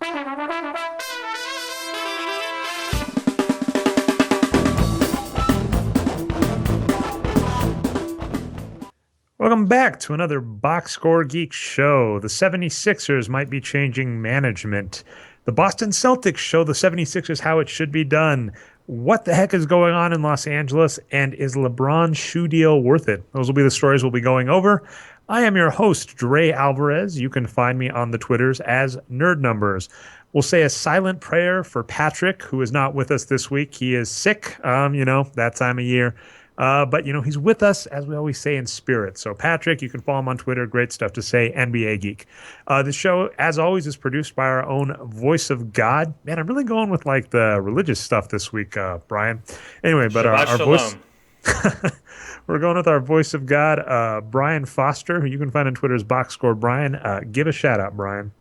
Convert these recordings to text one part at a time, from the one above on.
Welcome back to another Boxscore Geeks show. The 76ers might be changing management. The Boston Celtics show the 76ers how it should be done. What the heck is going on in Los Angeles? And is LeBron's shoe deal worth it? Those will be the stories we'll be going over. I am your host, Dre Alvarez. You can find me on the Twitters as Nerd Numbers. We'll say a silent prayer for Patrick, who is not with us this week. He is sick, that time of year. But he's with us, as we always say, in spirit. So, Patrick, you can follow him on Twitter. Great stuff to say, NBA Geek. The show, as always, is produced by our own voice of God. Man, I'm really going with like the religious stuff this week, Brian. Anyway, but our voice. We're going with our voice of God, Brian Foster, who you can find on Twitter as Boxscore Brian. Give a shout out, Brian.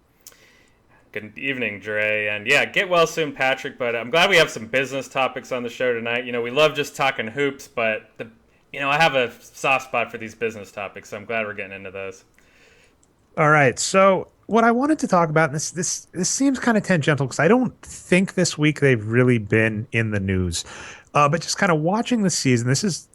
Good evening, Dre. And yeah, get well soon, Patrick. But I'm glad we have some business topics on the show tonight. We love just talking hoops, but I have a soft spot for these business topics, so I'm glad we're getting into those. All right. So what I wanted to talk about, and this seems kind of tangential because I don't think this week they've really been in the news. But just kind of watching the season, this has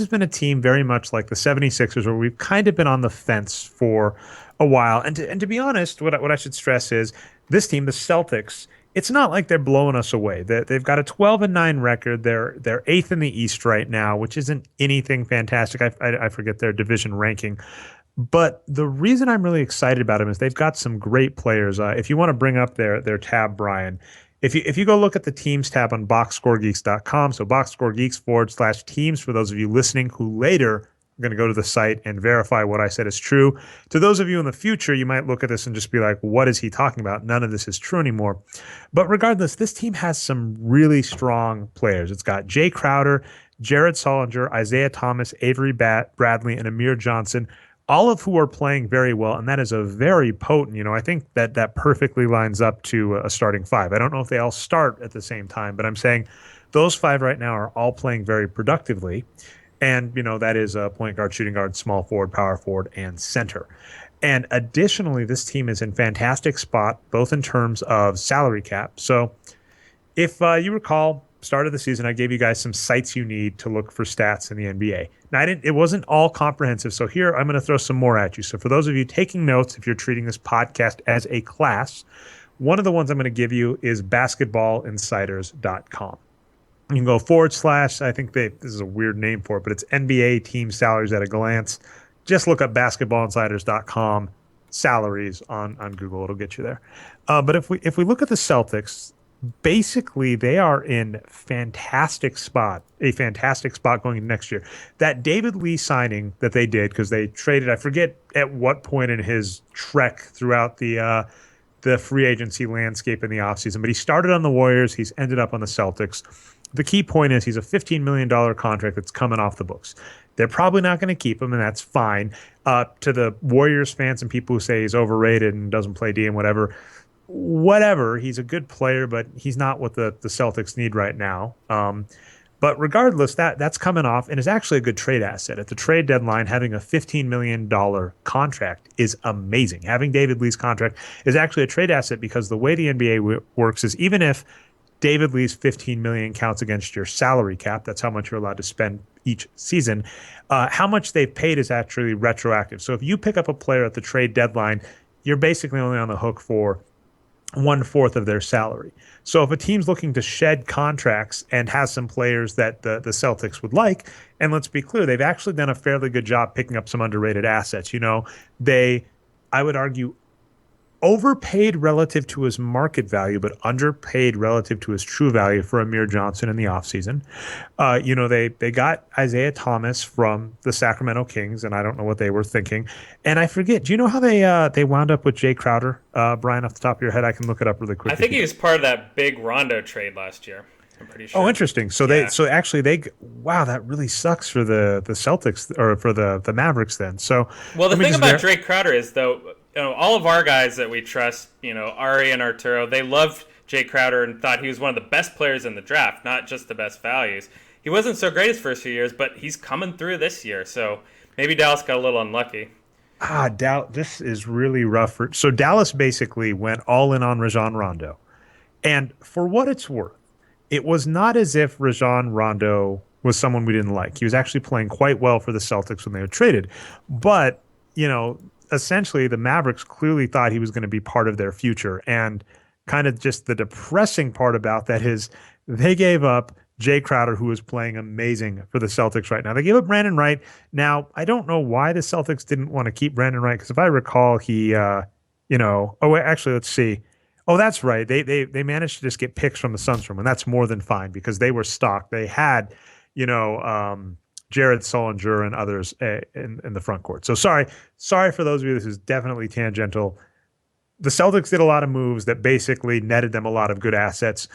been a team very much like the 76ers, where we've kind of been on the fence for a while. And to be honest, what I should stress is this team, the Celtics, it's not like they're blowing us away. They've got a 12-9 record. They're eighth in the East right now, which isn't anything fantastic. I forget their division ranking. But the reason I'm really excited about them is they've got some great players. If you want to bring up their tab, Brian, if you go look at the teams tab on boxscoregeeks.com, so boxscoregeeks/teams for those of you listening who later are going to go to the site and verify what I said is true. To those of you in the future, you might look at this and just be like, what is he talking about? None of this is true anymore. But regardless, this team has some really strong players. It's got Jay Crowder, Jared Solinger, Isaiah Thomas, Avery Bradley, and Amir Johnson, all of who are playing very well, and that is a very potent, I think that perfectly lines up to a starting five. I don't know if they all start at the same time, but I'm saying those five right now are all playing very productively. And, that is a point guard, shooting guard, small forward, power forward, and center. And additionally, this team is in fantastic spot, both in terms of salary cap. So if you recall, start of the season, I gave you guys some sites you need to look for stats in the NBA. Now, it wasn't all comprehensive. So here, I'm going to throw some more at you. So for those of you taking notes, if you're treating this podcast as a class, one of the ones I'm going to give you is basketballinsiders.com. You can go / I think this is a weird name for it, but it's NBA team salaries at a glance. Just look up basketballinsiders.com salaries on Google. It'll get you there. But if we look at the Celtics, basically they are in a fantastic spot going into next year. That David Lee signing that they did, because they traded, I forget at what point in his trek throughout the free agency landscape in the offseason, but he started on the Warriors. He's ended up on the Celtics. The key point is he's a $15 million contract that's coming off the books. They're probably not going to keep him, and that's fine. To the Warriors fans and people who say he's overrated and doesn't play D and whatever, he's a good player, but he's not what the Celtics need right now. But regardless, that's coming off and is actually a good trade asset. At the trade deadline, having a $15 million contract is amazing. Having David Lee's contract is actually a trade asset because the way the NBA works is even if David Lee's $15 million counts against your salary cap, that's how much you're allowed to spend each season, how much they've paid is actually retroactive. So if you pick up a player at the trade deadline, you're basically only on the hook for 1/4 of their salary. So if a team's looking to shed contracts and has some players that the Celtics would like, and let's be clear, they've actually done a fairly good job picking up some underrated assets. They, I would argue, overpaid relative to his market value, but underpaid relative to his true value for Amir Johnson in the offseason. They got Isaiah Thomas from the Sacramento Kings, and I don't know what they were thinking. And I forget, do you know how they wound up with Jay Crowder? Brian, off the top of your head, I can look it up really quick. I think he was part of that big Rondo trade last year. I'm pretty sure. Oh, interesting. So wow, that really sucks for the Celtics or for the Mavericks then. So well, the thing about Jay Crowder is though, all of our guys that we trust, Ari and Arturo, they loved Jay Crowder and thought he was one of the best players in the draft, not just the best values. He wasn't so great his first few years, but he's coming through this year. So maybe Dallas got a little unlucky. This is really rough. So Dallas basically went all in on Rajon Rondo. And for what it's worth, it was not as if Rajon Rondo was someone we didn't like. He was actually playing quite well for the Celtics when they were traded. But, you know, essentially the Mavericks clearly thought he was going to be part of their future. And kind of just the depressing part about that is they gave up Jay Crowder, who is playing amazing for the Celtics right now. They gave up Brandon Wright. Now, I don't know why the Celtics didn't want to keep Brandon Wright, because if I recall, oh, wait, actually, let's see. Oh, that's right. They managed to just get picks from the Suns from him, and that's more than fine because they were stocked. They had, Jared Sullinger and others in the front court. So sorry for those of you. This is definitely tangential. The Celtics did a lot of moves that basically netted them a lot of good assets.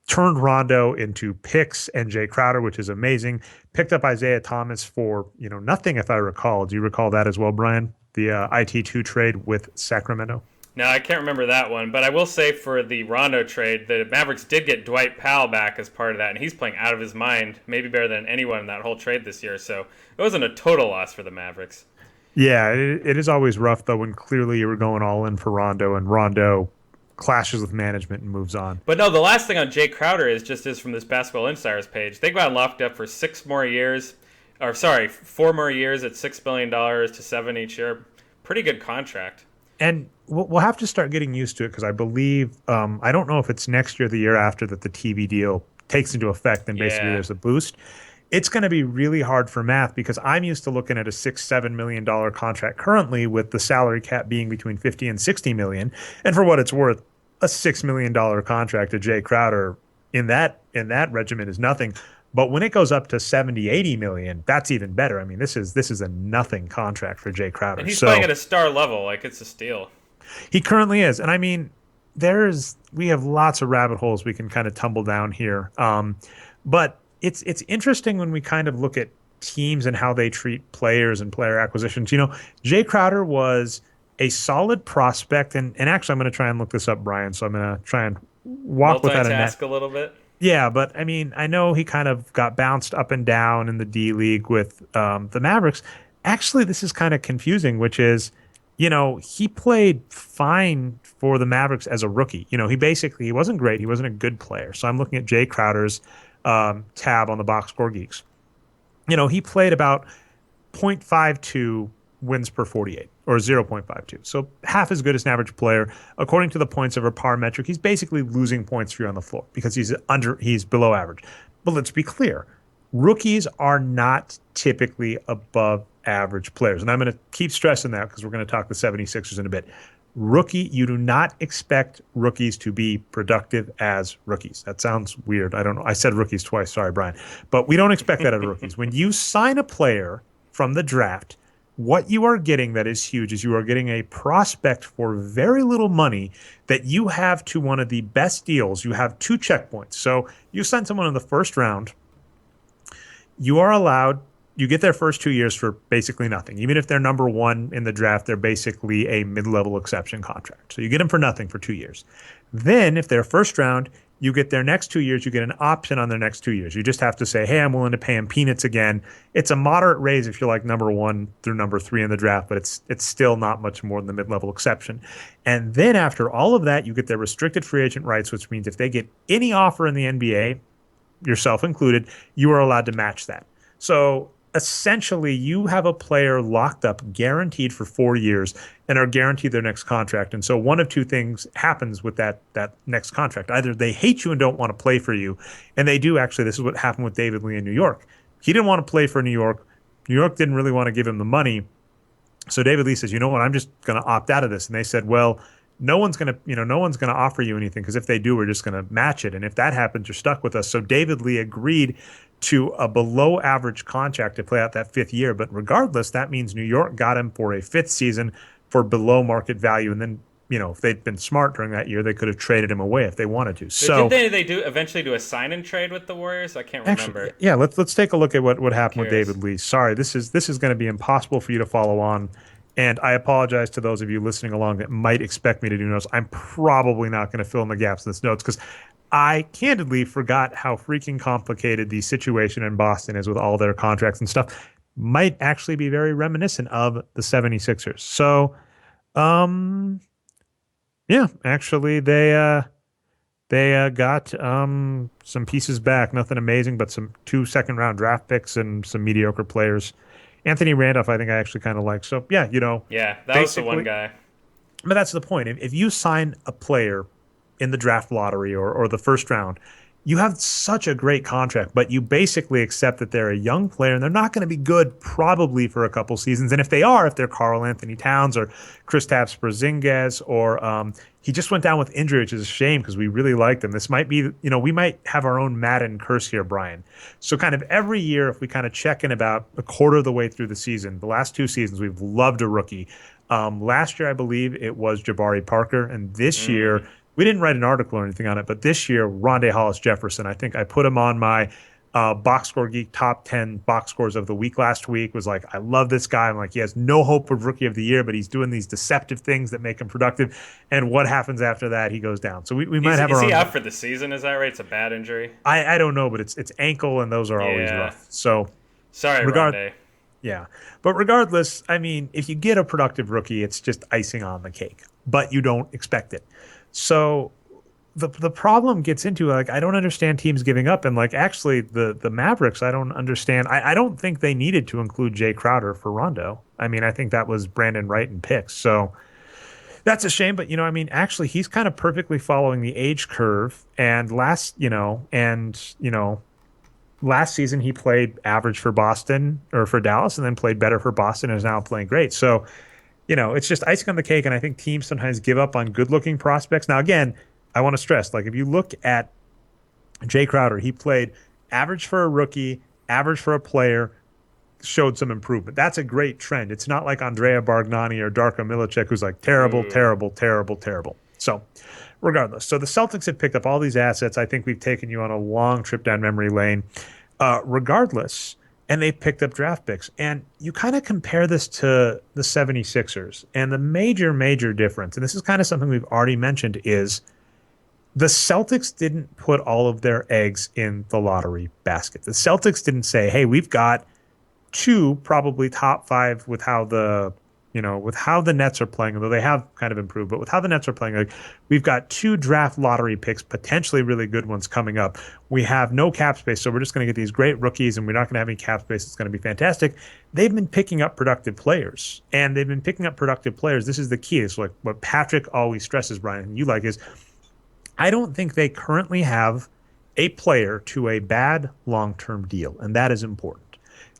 Turned Rondo into picks and Jay Crowder, which is amazing. Picked up Isaiah Thomas for nothing, if I recall. Do you recall that as well, Brian? The IT2 trade with Sacramento. No, I can't remember that one, but I will say for the Rondo trade, the Mavericks did get Dwight Powell back as part of that, and he's playing out of his mind, maybe better than anyone in that whole trade this year. So it wasn't a total loss for the Mavericks. Yeah, it is always rough though when clearly you were going all in for Rondo and Rondo clashes with management and moves on. But no, the last thing on Jay Crowder is from this Basketball Insiders page. They got locked up for 4 more years at $6 billion to 7 each year. Pretty good contract. And we'll have to start getting used to it because I believe I don't know if it's next year or the year after that the TV deal takes into effect and basically there's a boost. It's going to be really hard for math because I'm used to looking at a $6-7 million contract currently with the salary cap being between 50 and 60 million. And for what it's worth, a $6 million contract to Jay Crowder in that regimen is nothing. But when it goes up to 70, 80 million, that's even better. I mean, this is a nothing contract for Jay Crowder. And he's playing at a star level, like it's a steal. He currently is. And I mean, we have lots of rabbit holes we can kind of tumble down here. But it's interesting when we kind of look at teams and how they treat players and player acquisitions. Jay Crowder was a solid prospect, and actually I'm going to try and look this up, Brian. So I'm going to try and walk with that. Multitask a little bit. Yeah, but I mean, I know he kind of got bounced up and down in the D League with the Mavericks. Actually, this is kind of confusing, which is, he played fine for the Mavericks as a rookie. He wasn't great. He wasn't a good player. So I'm looking at Jay Crowder's tab on the Boxscore Geeks. He played about 0.52 wins per 48 or 0.52. So half as good as an average player. According to the points over par metric, he's basically losing points for you on the floor because he's below average. But let's be clear. Rookies are not typically above average players. And I'm going to keep stressing that because we're going to talk the 76ers in a bit. You do not expect rookies to be productive as rookies. That sounds weird. I don't know. I said rookies twice. Sorry, Brian. But we don't expect that out of rookies. When you sign a player from the draft, what you are getting that is huge is you are getting a prospect for very little money that you have to one of the best deals. You have 2 checkpoints. So you sign someone in the first round, you get their first 2 years for basically nothing. Even if they're number 1 in the draft, they're basically a mid-level exception contract. So you get them for nothing for 2 years. Then if they're first round, you get their next 2 years, you get an option on their next 2 years. You just have to say, hey, I'm willing to pay him peanuts again. It's a moderate raise if you're like number 1 through number 3 in the draft, but it's still not much more than the mid-level exception. And then after all of that, you get their restricted free agent rights, which means if they get any offer in the NBA, yourself included, you are allowed to match that. So essentially, you have a player locked up, guaranteed for 4 years, and are guaranteed their next contract. And so one of two things happens with that next contract. Either they hate you and don't want to play for you, and they do actually. This is what happened with David Lee in New York. He didn't want to play for New York. New York didn't really want to give him the money. So David Lee says, you know what, I'm just going to opt out of this. And they said, well, no one's going to offer you anything because if they do, we're just going to match it. And if that happens, you're stuck with us. So David Lee agreed to a below average contract to play out that 5th year. But regardless, that means New York got him for a 5th season for below market value. And then, if they'd been smart during that year, they could have traded him away if they wanted to. So did they eventually do a sign and trade with the Warriors? I can't remember. Actually, yeah, let's take a look at what happened with David Lee. Sorry, this is going to be impossible for you to follow on. And I apologize to those of you listening along that might expect me to do notes. I'm probably not going to fill in the gaps in this notes because I candidly forgot how freaking complicated the situation in Boston is with all their contracts and stuff. might actually be very reminiscent of the 76ers. So, um, yeah, actually they got some pieces back. Nothing amazing, but some 2 second-round draft picks and some mediocre players. Anthony Randolph, I think I actually kind of like. So yeah, Yeah, that was the one basically, guy. but that's the point. If you sign a player in the draft lottery or the first round, you have such a great contract, but you basically accept that they're a young player and they're not going to be good probably for a couple seasons. And if they are, if they're Carl Anthony Towns or Kristaps Porzingis, or he just went down with injury, which is a shame because we really liked him. This might be, we might have our own Madden curse here, Brian. So kind of every year, if we kind of check in about a quarter of the way through the season, the last 2 seasons, we've loved a rookie. Last year, I believe it was Jabari Parker, and this Mm. year we didn't write an article or anything on it, but this year, Rondé Hollis Jefferson, I think I put him on my Boxscore Geek top 10 box scores of the week last week. Was like, I love this guy. I'm like, he has no hope of rookie of the year, but he's doing these deceptive things that make him productive. And what happens after that? He goes down. So we might have Is our he out own. for the season? Is that right? It's a bad injury. I don't know, but it's ankle, and those are always Yeah. rough. So Sorry, regard Rondé. yeah. But regardless, I mean, if you get a productive rookie, it's just icing on the cake, but you don't expect it. So the problem gets into, like, I don't understand teams giving up. And like, actually the Mavericks, I don't understand. I don't think they needed to include Jay Crowder for Rondo. I mean, I think that was Brandon Wright and picks. So that's a shame, but I mean, actually he's kind of perfectly following the age curve. And last season he played average for Boston or for Dallas and then played better for Boston and is now playing great. So, it's just icing on the cake. And I think teams sometimes give up on good looking prospects. Now, again, I want to stress, like, if you look at Jay Crowder, he played average for a rookie, average for a player, showed some improvement. That's a great trend. It's not like Andrea Bargnani or Darko Milicic, who's like terrible, Ooh. terrible, terrible, terrible. So, regardless, so the Celtics have picked up all these assets. I think we've taken you on a long trip down memory lane. Regardless, and they've picked up draft picks. And you kind of compare this to the 76ers. And the major, major difference, and this is kind of something we've already mentioned, is the Celtics didn't put all of their eggs in the lottery basket. The Celtics didn't say, "Hey, we've got two probably top five with how the Nets are playing, although they have kind of improved, but with how the Nets are playing, like, we've got two draft lottery picks, potentially really good ones coming up. We have no cap space, so we're just going to get these great rookies, and we're not going to have any cap space. It's going to be fantastic." They've been picking up productive players, and they've been picking up productive players. This is the key. It's like what Patrick always stresses, Brian, and you like, is I don't think they currently have a player to a bad long-term deal, and that is important.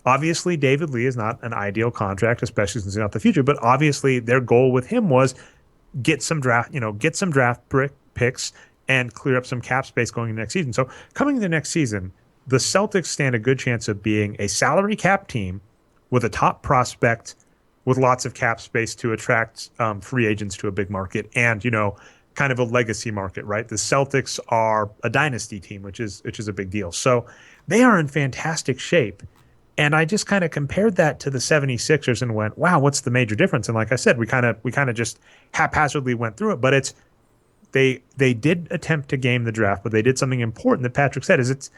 Obviously, David Lee is not an ideal contract, especially since he's not the future. But obviously, their goal with him was get some draft picks and clear up some cap space going into next season. So coming into next season, the Celtics stand a good chance of being a salary cap team with a top prospect with lots of cap space to attract free agents to a big market, and kind of a legacy market, right? The Celtics are a dynasty team, which is a big deal. So they are in fantastic shape. And I just kind of compared that to the 76ers and went, wow, what's the major difference? And like I said, we kind of just haphazardly went through it, but it's they did attempt to game the draft, but they did something important that Patrick said, is it's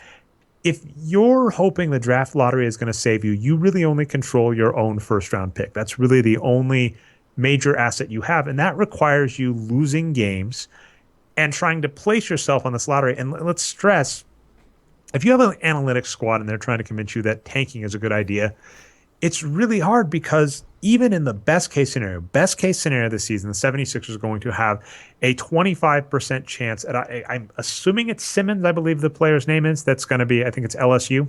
if you're hoping the draft lottery is going to save you, you really only control your own first round pick. That's really the only major asset you have, and that requires you losing games and trying to place yourself on this lottery. And let's stress, if you have an analytics squad and they're trying to convince you that tanking is a good idea, it's really hard, because even in the best case scenario this season, the 76ers are going to have a 25% chance. I'm assuming it's Simmons, I believe the player's name is. That's going to be, I think it's LSU.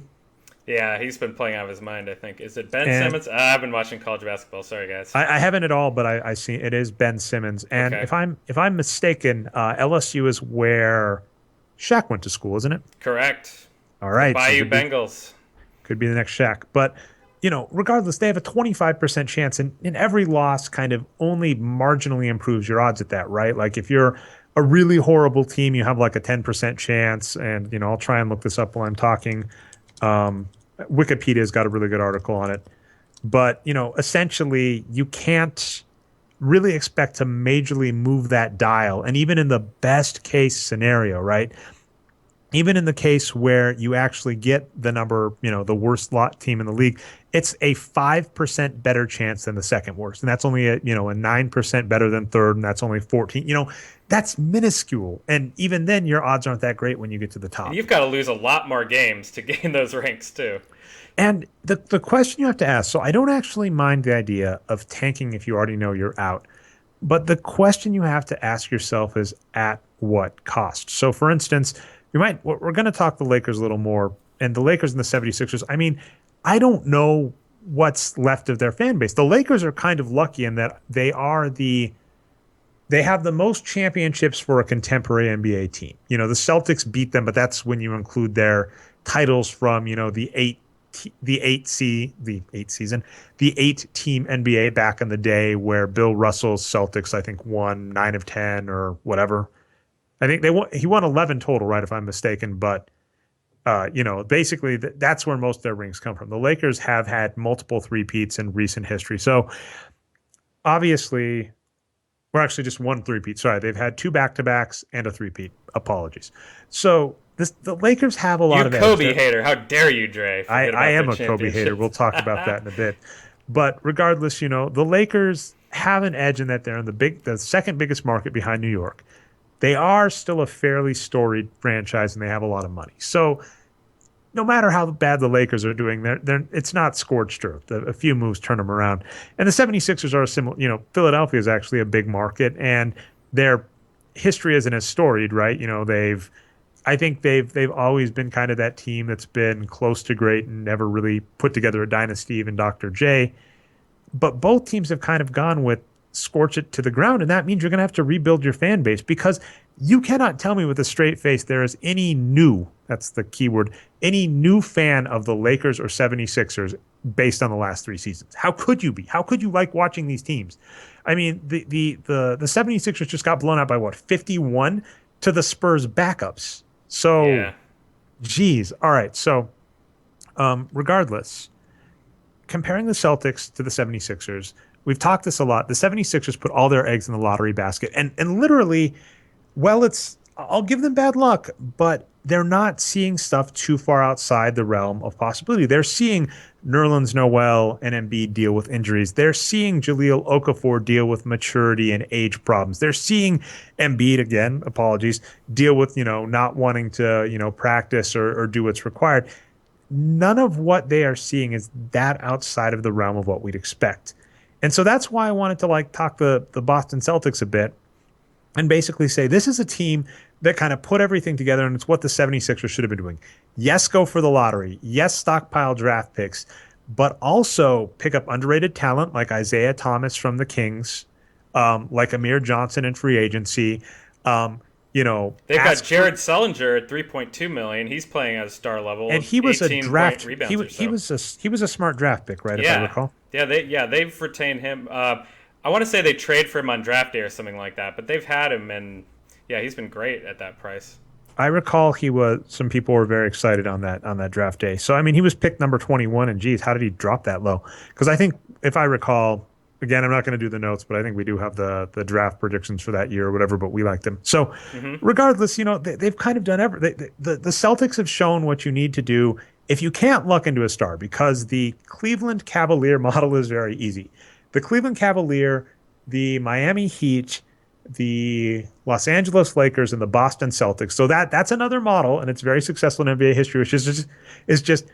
Yeah, he's been playing out of his mind, I think. Is it Ben And Simmons? I've been watching college basketball. Sorry, guys. I haven't at all, but I see it is Ben Simmons. And Okay. if I'm mistaken, LSU is where Shaq went to school, isn't it? Correct. All The right. So Bayou Bengals. could be the next Shaq. But, regardless, they have a 25% chance, and in every loss kind of only marginally improves your odds at that, right? Like, if you're a really horrible team, you have like a 10% chance. And, I'll try and look this up while I'm talking. Wikipedia's got a really good article on it. But, essentially, you can't really expect to majorly move that dial. And even in the best case scenario, right? even in the case where you actually get the number, the worst lot team in the league, it's a 5% better chance than the second worst. And that's only a 9% better than third. And that's only 14, that's minuscule. And even then your odds aren't that great when you get to the And top. you've got to lose a lot more games to gain those ranks too. And the question you have to ask, so I don't actually mind the idea of tanking if you already know you're out. But the question you have to ask yourself is at what cost? So, for instance, we're going to talk the Lakers a little more, and the Lakers and the 76ers. I mean, I don't know what's left of their fan base. The Lakers are kind of lucky in that they have the most championships for a contemporary NBA team. The Celtics beat them, but that's when you include their titles from, the 8 team NBA back in the day where Bill Russell's Celtics, I think, won 9 of 10 or whatever. I think he won 11 total, right, if I'm mistaken, but basically that's where most of their rings come from. The Lakers have had multiple three-peats in recent history. So obviously, we're actually just one three-peat. Sorry, they've had 2 back-to-backs and a three-peat. Apologies. So the Lakers have a lot You of edge. Kobe hater. How dare you, Dre? Forget I about am the a Kobe hater. We'll championships. talk about that in a bit. But regardless, the Lakers have an edge in that they're in the second biggest market behind New York. They are still a fairly storied franchise and they have a lot of money. So no matter how bad the Lakers are doing, it's not scorched earth. A few moves turn them around. And the 76ers are a similar, Philadelphia is actually a big market and their history isn't as storied, right? I think they've always been kind of that team that's been close to great and never really put together a dynasty, even Dr. J. But both teams have kind of gone with scorch it to the ground, and that means you're going to have to rebuild your fan base because you cannot tell me with a straight face there is any new, that's the key word, any new fan of the Lakers or 76ers based on the last 3 seasons. How could you be? How could you like watching these teams? I mean, the 76ers just got blown out by what, 51 to the Spurs backups. So, Yeah. geez. All right. So, regardless, comparing the Celtics to the 76ers, we've talked this a lot. The 76ers put all their eggs in the lottery basket. And literally, I'll give them bad luck, but they're not seeing stuff too far outside the realm of possibility. They're seeing Nerlens Noel and Embiid deal with injuries. They're seeing Jahlil Okafor deal with maturity and age problems. They're seeing Embiid, again, apologies, deal with, not wanting to, practice or do what's required. None of what they are seeing is that outside of the realm of what we'd expect. And so that's why I wanted to talk the Boston Celtics a bit and basically say this is a team that kind of put everything together, and it's what the 76ers should have been doing. Yes, go for the lottery. Yes, stockpile draft picks, but also pick up underrated talent like Isaiah Thomas from the Kings, like Amir Johnson in free agency. They've got Jared Sullinger at 3.2 million. He's playing at a star level. And he was a 18 draft. rebounds He was a smart draft pick, right? If I recall. They've retained him. I want to say they trade for him on draft day or something like that, but they've had him, and yeah, he's been great at that price. I recall some people were very excited on that draft day. So I mean, he was picked number 21, and geez, how did he drop that low? Because I think if I recall, again, I'm not going to do the notes, but I think we do have the draft predictions for that year or whatever. But we liked them. So regardless, they've kind of done everything. The Celtics have shown what you need to do if you can't luck into a star, because the Cleveland Cavalier model is very easy. The Cleveland Cavalier, the Miami Heat, the Los Angeles Lakers, and the Boston Celtics. So that's another model, and it's very successful in NBA history, which is just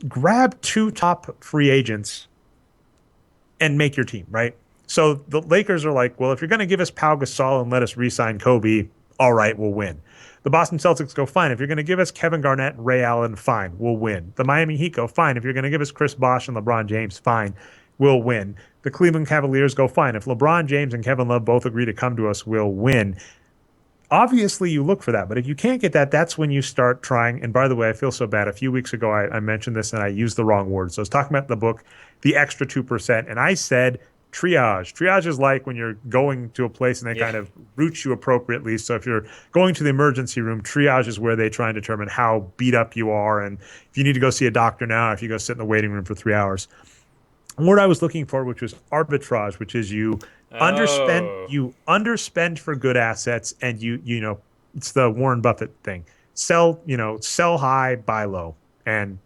grab 2 top free agents and make your team, right? So the Lakers are like, well, if you're going to give us Pau Gasol and let us re-sign Kobe, all right, we'll win. The Boston Celtics go, fine. If you're going to give us Kevin Garnett and Ray Allen, fine, we'll win. The Miami Heat go, fine. If you're going to give us Chris Bosh and LeBron James, fine, we'll win. The Cleveland Cavaliers go, fine. If LeBron James and Kevin Love both agree to come to us, we'll win. Obviously, you look for that. But if you can't get that, that's when you start trying. And by the way, I feel so bad. A few weeks ago, I mentioned this and I used the wrong word. So I was talking about the book, The Extra 2%. And I said triage. Triage is like when you're going to a place and they kind of route you appropriately. So if you're going to the emergency room, triage is where they try and determine how beat up you are. And if you need to go see a doctor now, if you go sit in the waiting room for 3 hours. The word I was looking for, which was arbitrage, which is you underspend for good assets, and it's the Warren Buffett thing. sell high, buy low. And,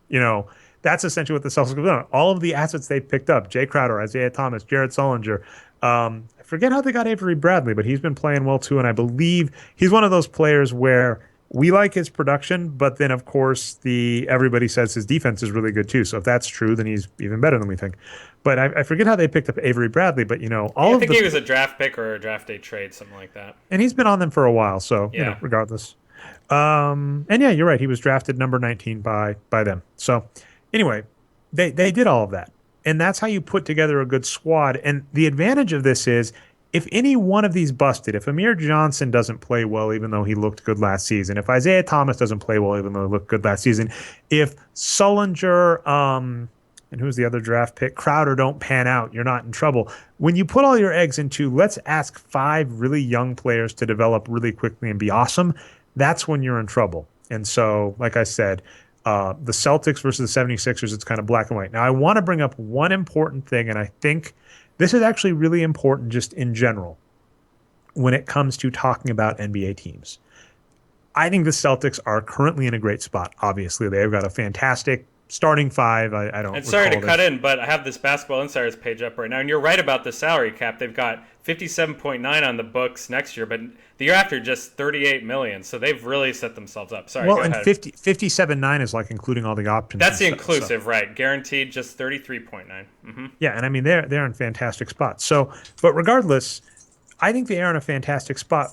that's essentially what the Celtics have done. All of the assets they picked up, Jay Crowder, Isaiah Thomas, Jared Sullinger. I forget how they got Avery Bradley, but he's been playing well too. And I believe he's one of those players where we like his production, but then of course everybody says his defense is really good too. So if that's true, then he's even better than we think. But I forget how they picked up Avery Bradley, but I think he was a draft pick or a draft day trade, something like that. And he's been on them for a while, so Yeah. regardless. And yeah, you're right. He was drafted number 19 by them. So anyway, they did all of that. And that's how you put together a good squad. And the advantage of this is if any one of these busted, if Amir Johnson doesn't play well, even though he looked good last season, if Isaiah Thomas doesn't play well, even though he looked good last season, if Sullinger, and who's the other draft pick? Crowder don't pan out. You're not in trouble. When you put all your eggs into, let's ask 5 really young players to develop really quickly and be awesome, that's when you're in trouble. And so, like I said, the Celtics versus the 76ers, it's kind of black and white. Now, I want to bring up one important thing, and I think this is actually really important just in general when it comes to talking about NBA teams. I think the Celtics are currently in a great spot. Obviously, they've got a fantastic starting 5. I don't. And sorry to cut in, but I have this Basketball Insiders page up right now, and you're right about the salary cap. They've got 57.9 on the books next year, but the year after just 38 million. So they've really set themselves up. Sorry. Well, go and ahead. 57.9 is like including all the options. That's the and stuff, inclusive, right? Guaranteed, just 33.9. Mm-hmm. Yeah, and I mean they're in fantastic spots. So, but regardless, I think they are in a fantastic spot.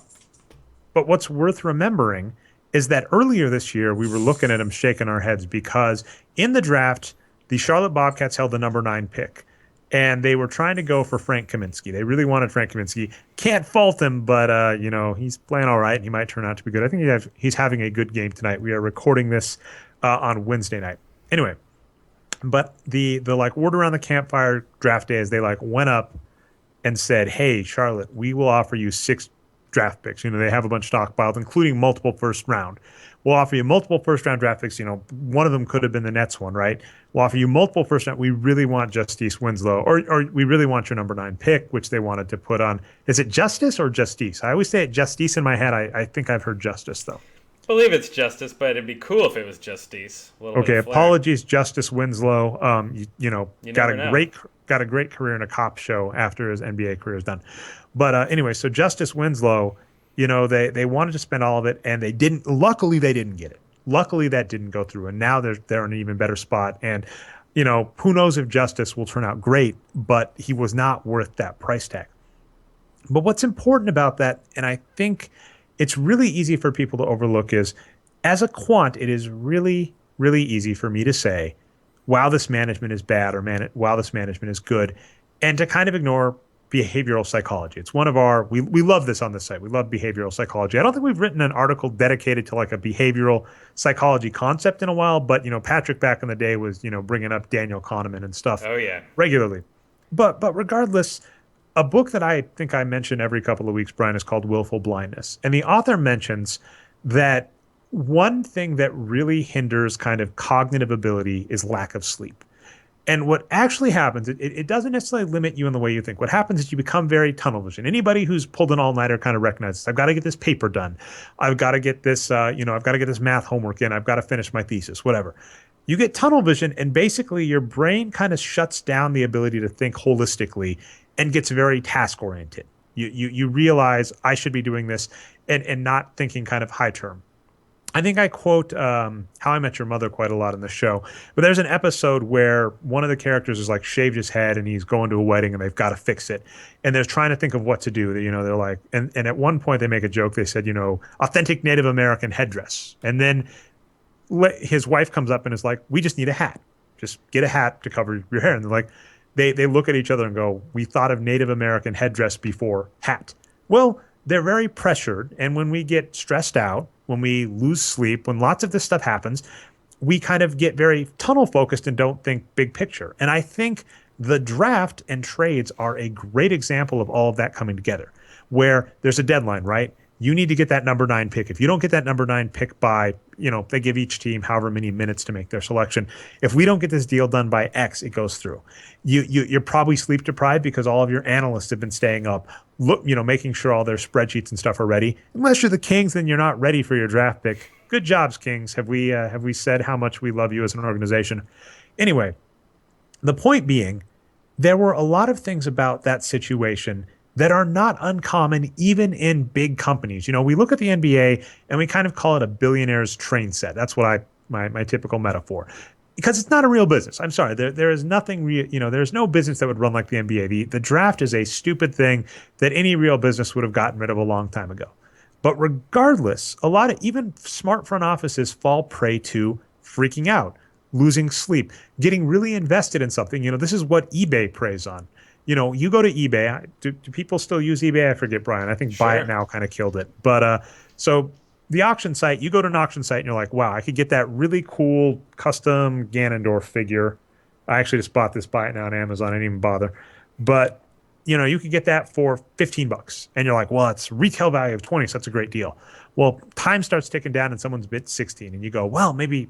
But what's worth remembering is that earlier this year we were looking at them shaking our heads because in the draft, the Charlotte Bobcats held the number 9 pick. And they were trying to go for Frank Kaminsky. They really wanted Frank Kaminsky. Can't fault him, but he's playing all right, and he might turn out to be good. I think he's having a good game tonight. We are recording this on Wednesday night. Anyway, but the like word around the campfire draft day is they like went up and said, "Hey, Charlotte, we will offer you 6 draft picks." They have a bunch stockpiled, including multiple first round. We'll offer you multiple first-round draft picks. One of them could have been the Nets one, right? We'll offer you multiple first-round. We really want Justice Winslow, or we really want your number 9 pick, which they wanted to put on. Is it Justice or Justice? I always say it Justice in my head. I think I've heard Justice, though. I believe it's Justice, but it'd be cool if it was Justice. Okay, apologies, Justice Winslow. Got a great career in a cop show after his NBA career is done. But anyway, so Justice Winslow, they wanted to spend all of it, and they didn't. Luckily, they didn't get it. Luckily, that didn't go through, and now they're in an even better spot. And who knows if Justice will turn out great, but he was not worth that price tag. But what's important about that, and I think it's really easy for people to overlook, is as a quant, it is really, really easy for me to say, "Wow, this management is bad," or "Wow, this management is good," and to kind of ignore behavioral psychology. It's one of we love this on the site. We love behavioral psychology. I don't think we've written an article dedicated to like a behavioral psychology concept in a while, but Patrick back in the day was bringing up Daniel Kahneman and stuff. Oh yeah, regularly. But regardless, a book that I think I mention every couple of weeks, Brian, is called Willful Blindness, and the author mentions that one thing that really hinders kind of cognitive ability is lack of sleep. And what actually happens, it doesn't necessarily limit you in the way you think. What happens is you become very tunnel vision. Anybody who's pulled an all-nighter kind of recognizes, I've got to get this paper done. I've got to get this, I've got to get this math homework in. I've got to finish my thesis, whatever. You get tunnel vision, and basically your brain kind of shuts down the ability to think holistically and gets very task-oriented. You realize I should be doing this and not thinking kind of high term. I think I quote How I Met Your Mother quite a lot in the show, but there's an episode where one of the characters is like shaved his head and he's going to a wedding and they've got to fix it. And they're trying to think of what to do. They're like, and at one point they make a joke. They said, authentic Native American headdress. And then his wife comes up and is like, we just need a hat. Just get a hat to cover your hair. And they're like, they look at each other and go, we thought of Native American headdress before hat. Well, they're very pressured. And when we get stressed out, when we lose sleep, when lots of this stuff happens, we kind of get very tunnel focused and don't think big picture. And I think the draft and trades are a great example of all of that coming together, where there's a deadline, right? You need to get that number 9 pick. If you don't get that number 9 pick by, they give each team however many minutes to make their selection. If we don't get this deal done by X, it goes through. You're probably sleep deprived because all of your analysts have been staying up, making sure all their spreadsheets and stuff are ready. Unless you're the Kings, then you're not ready for your draft pick good jobs, Kings. Have we said how much we love you as an organization? Anyway, the point being, there were a lot of things about that situation that are not uncommon even in big companies. We look at the NBA and we kind of call it a billionaire's train set. That's what my typical metaphor. Because it's not a real business. I'm sorry. There is nothing real, there's no business that would run like the NBA. The draft is a stupid thing that any real business would have gotten rid of a long time ago. But regardless, a lot of even smart front offices fall prey to freaking out, losing sleep, getting really invested in something. This is what eBay preys on. You go to eBay. Do people still use eBay? I forget, Brian. I think Buy It Now kind of killed it. But so the auction site, you go to an auction site and you're like, wow, I could get that really cool custom Ganondorf figure. I actually just bought this Buy It Now on Amazon. I didn't even bother. But you could get that for $15. And you're like, well, it's retail value of 20, so that's a great deal. Well, time starts ticking down and someone's bid 16. And you go, well, maybe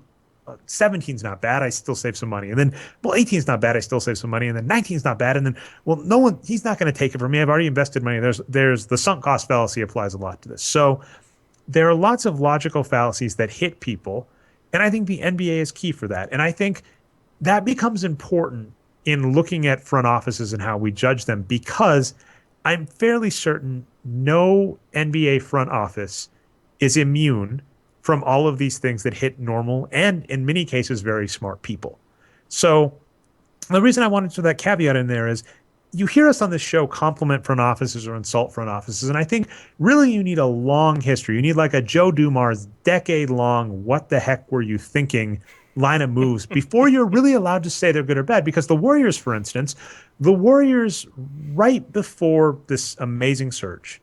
17's not bad. I still save some money. And then, well, 18's not bad. I still save some money. And then 19's not bad. And then, well, he's not going to take it from me. I've already invested money. There's the sunk cost fallacy applies a lot to this. So there are lots of logical fallacies that hit people. And I think the NBA is key for that. And I think that becomes important in looking at front offices and how we judge them, because I'm fairly certain no NBA front office is immune from all of these things that hit normal and, in many cases, very smart people. So the reason I wanted to throw that caveat in there is you hear us on this show compliment front offices or insult front offices, and I think really you need a long history. You need like a Joe Dumars decade-long what the heck were you thinking line of moves before you're really allowed to say they're good or bad. Because the Warriors, for instance, right before this amazing surge,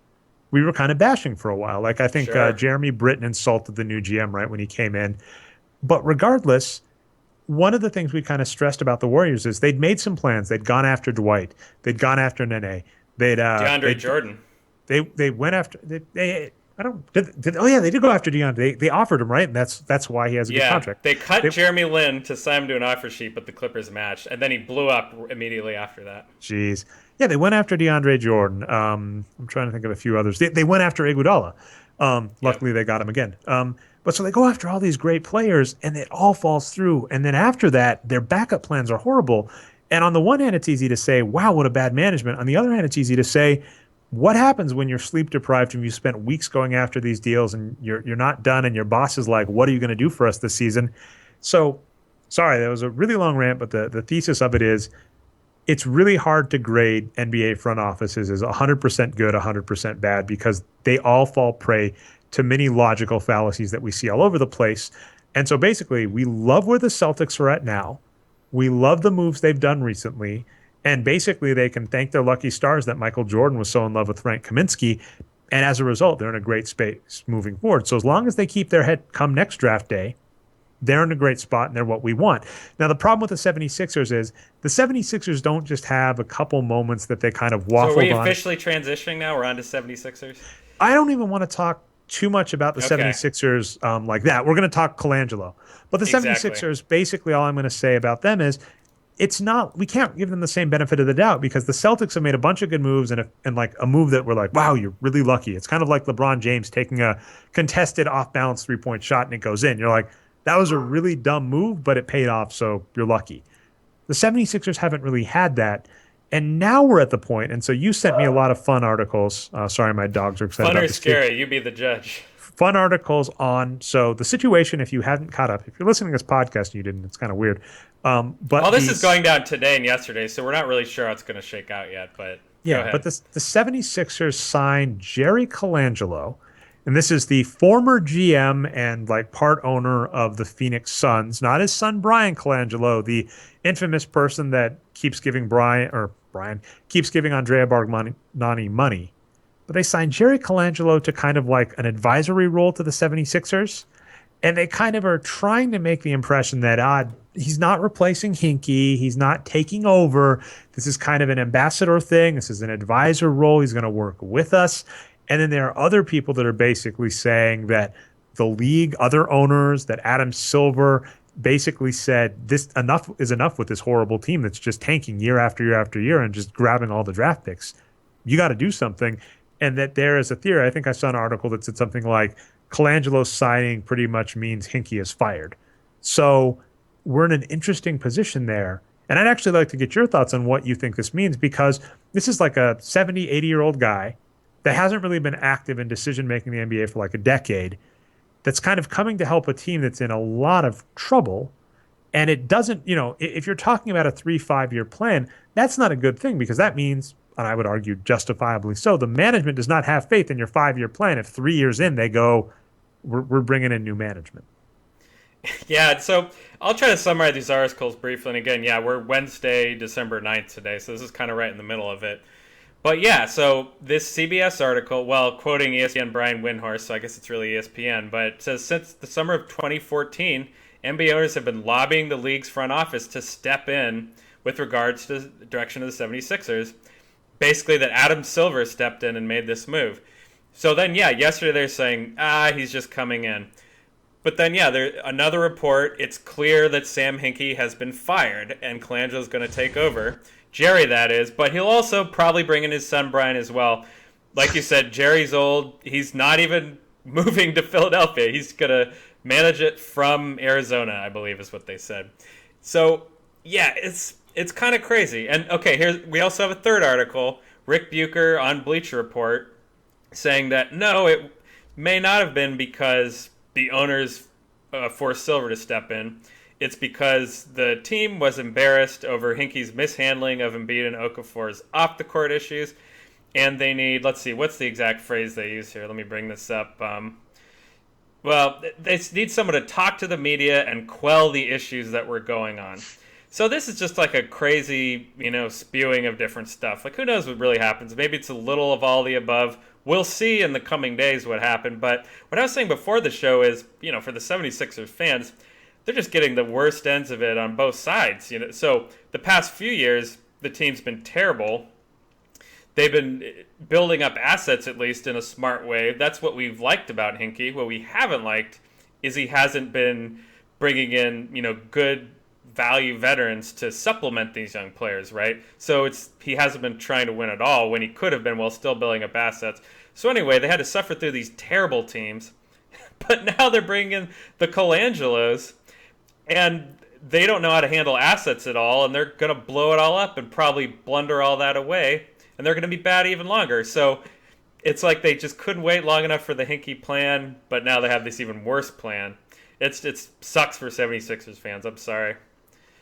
we were kind of bashing for a while. Like I think Jeremy Britton insulted the new GM right when he came in. But regardless, one of the things we kind of stressed about the Warriors is they'd made some plans. They'd gone after Dwight. They'd gone after Nene. DeAndre Jordan. They went after they did go after DeAndre. They offered him, right? And that's why he has a good contract. They cut Jeremy Lin to sign him to an offer sheet, but the Clippers matched, and then he blew up immediately after that. Jeez. Yeah, they went after DeAndre Jordan. I'm trying to think of a few others. They went after Iguodala. Luckily, they got him again. But so they go after all these great players, and it all falls through. And then after that, their backup plans are horrible. And on the one hand, it's easy to say, wow, what a bad management. On the other hand, it's easy to say, what happens when you're sleep deprived and you spent weeks going after these deals and you're not done and your boss is like, what are you going to do for us this season? So, sorry, that was a really long rant, but the thesis of it is it's really hard to grade NBA front offices as 100% good, 100% bad, because they all fall prey to many logical fallacies that we see all over the place. And so basically, we love where the Celtics are at now. We love the moves they've done recently. And basically, they can thank their lucky stars that Michael Jordan was so in love with Frank Kaminsky. And as a result, they're in a great space moving forward. So as long as they keep their head come next draft day, they're in a great spot and they're what we want. Now, the problem with the 76ers is the 76ers don't just have a couple moments that they kind of waffled on. So are we officially transitioning now? We're on to 76ers? I don't even want to talk too much about the 76ers like that. We're going to talk Colangelo. But the 76ers, basically all I'm going to say about them is we can't give them the same benefit of the doubt, because the Celtics have made a bunch of good moves and like a move that we're like, wow, you're really lucky. It's kind of like LeBron James taking a contested off-balance three-point shot and it goes in. You're like, that was a really dumb move, but it paid off, so you're lucky. The 76ers haven't really had that. And now we're at the point, and so you sent me a lot of fun articles. Sorry, my dogs are excited about this. Fun or scary? You be the judge. Fun articles on, so the situation, if you haven't caught up, if you're listening to this podcast and you didn't, it's kind of weird. But this is going down today and yesterday, so we're not really sure how it's going to shake out yet. But yeah, but the 76ers signed Jerry Colangelo, and this is the former GM and like part owner of the Phoenix Suns, not his son Brian Colangelo, the infamous person that keeps giving keeps giving Andrea Bargnani money. But they signed Jerry Colangelo to kind of like an advisory role to the 76ers. And they kind of are trying to make the impression that he's not replacing Hinkie. He's not taking over. This is kind of an ambassador thing. This is an advisor role. He's going to work with us. And then there are other people that are basically saying that the league, other owners, that Adam Silver basically said this enough is enough with this horrible team that's just tanking year after year after year and just grabbing all the draft picks. You got to do something. And that there is a theory. I think I saw an article that said something like Colangelo's signing pretty much means Hinkie is fired. So we're in an interesting position there. And I'd actually like to get your thoughts on what you think this means, because this is like a 70, 80-year-old guy that hasn't really been active in decision making in the NBA for like a decade, that's kind of coming to help a team that's in a lot of trouble. And it doesn't, if you're talking about a 3, 5 year plan, that's not a good thing, because that means, and I would argue justifiably so, the management does not have faith in your 5 year plan if 3 years in they go, we're bringing in new management. Yeah, so I'll try to summarize these articles briefly. And again, yeah, we're Wednesday, December 9th today, so this is kind of right in the middle of it. But yeah, so this CBS article, well, quoting ESPN Brian Windhorst, so I guess it's really ESPN, but it says since the summer of 2014, NBA owners have been lobbying the league's front office to step in with regards to the direction of the 76ers. Basically, that Adam Silver stepped in and made this move. So then, yeah, yesterday they're saying, he's just coming in. But then, yeah, there another report. It's clear that Sam Hinkie has been fired and Colangelo's going to take over. Jerry, that is. But he'll also probably bring in his son, Brian, as well. Like you said, Jerry's old. He's not even moving to Philadelphia. He's going to manage it from Arizona, I believe is what they said. So, yeah, it's kind of crazy. And, okay, here we also have a third article. Rick Bucher on Bleacher Report saying that, no, it may not have been because the owners forced Silver to step in. It's because the team was embarrassed over Hinkie's mishandling of Embiid and Okafor's off-the-court issues, and they need, let's see, what's the exact phrase they use here? Let me bring this up. Well, they need someone to talk to the media and quell the issues that were going on. So this is just like a crazy, spewing of different stuff. Like, who knows what really happens? Maybe it's a little of all the above. We'll see in the coming days what happened. But what I was saying before the show is, for the 76ers fans, they're just getting the worst ends of it on both sides. So the past few years, the team's been terrible. They've been building up assets, at least in a smart way. That's what we've liked about Hinkie. What we haven't liked is he hasn't been bringing in, good value veterans to supplement these young players, right? So he hasn't been trying to win at all when he could have been while still building up assets. So anyway, they had to suffer through these terrible teams, but now they're bringing in the Colangelos, and they don't know how to handle assets at all, and they're going to blow it all up and probably blunder all that away, and they're going to be bad even longer. So it's like they just couldn't wait long enough for the Hinkie plan, but now they have this even worse plan. It sucks for 76ers fans. I'm sorry.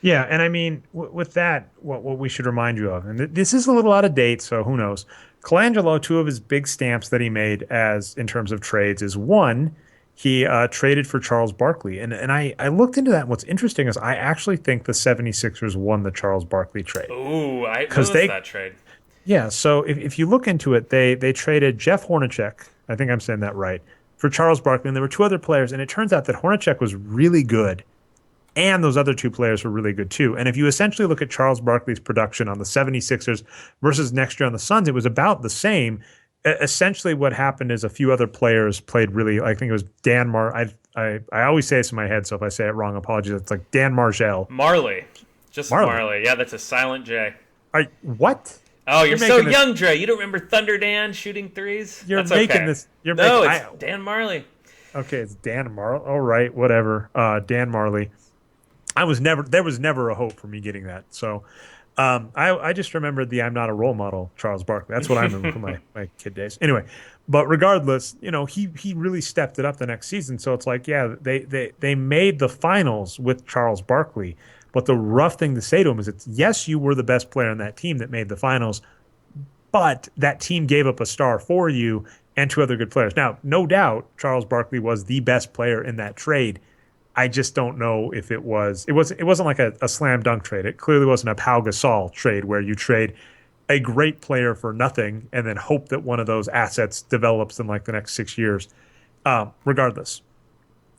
Yeah, and I mean, with that, what we should remind you of, and this is a little out of date, so who knows? Colangelo, two of his big stamps that he made as in terms of trades is one, he traded for Charles Barkley. And I looked into that. And what's interesting is I actually think the 76ers won the Charles Barkley trade. Ooh, I noticed that trade. Yeah, so if you look into it, they traded Jeff Hornacek, I think I'm saying that right, for Charles Barkley. And there were two other players, and it turns out that Hornacek was really good. And those other two players were really good too. And if you essentially look at Charles Barkley's production on the 76ers versus next year on the Suns, it was about the same. Essentially what happened is a few other players played really, I think it was Dan I always say this in my head, so if I say it wrong, apologies. It's like Dan Margell. Marley. Just Marley. Yeah, that's a silent J. What? Oh, you're so young, Dre. You don't remember Thunder Dan shooting threes? You're making this. No, it's Dan Marley. Okay, it's Dan Marley. All right, whatever. Dan Marley. There was never a hope for me getting that. So I just remembered the I'm not a role model Charles Barkley. That's what I remember from my kid days. Anyway, but regardless, he really stepped it up the next season. So it's like, yeah, they made the finals with Charles Barkley. But the rough thing to say to him is yes, you were the best player on that team that made the finals, but that team gave up a star for you and two other good players. Now, no doubt, Charles Barkley was the best player in that trade. I just don't know if it wasn't like a slam dunk trade. It clearly wasn't a Pau Gasol trade where you trade a great player for nothing and then hope that one of those assets develops in like the next 6 years. Regardless.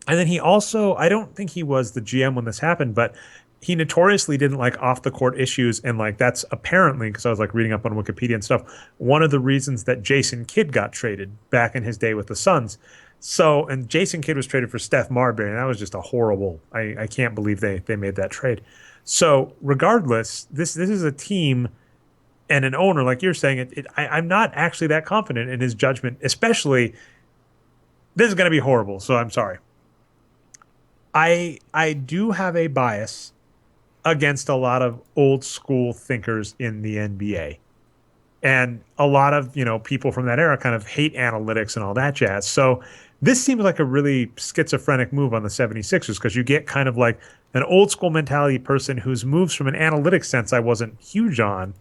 And then he also, I don't think he was the GM when this happened, but he notoriously didn't like off the court issues. And like, that's apparently, because I was like reading up on Wikipedia and stuff, one of the reasons that Jason Kidd got traded back in his day with the Suns. So, and Jason Kidd was traded for Steph Marbury, and that was just a horrible, I can't believe they made that trade. So regardless, this is a team and an owner, like you're saying, I'm not actually that confident in his judgment, especially this is going to be horrible, so I'm sorry. I do have a bias against a lot of old school thinkers in the NBA. And a lot of, people from that era kind of hate analytics and all that jazz. So this seems like a really schizophrenic move on the 76ers because you get kind of like an old school mentality person whose moves from an analytics sense I wasn't huge on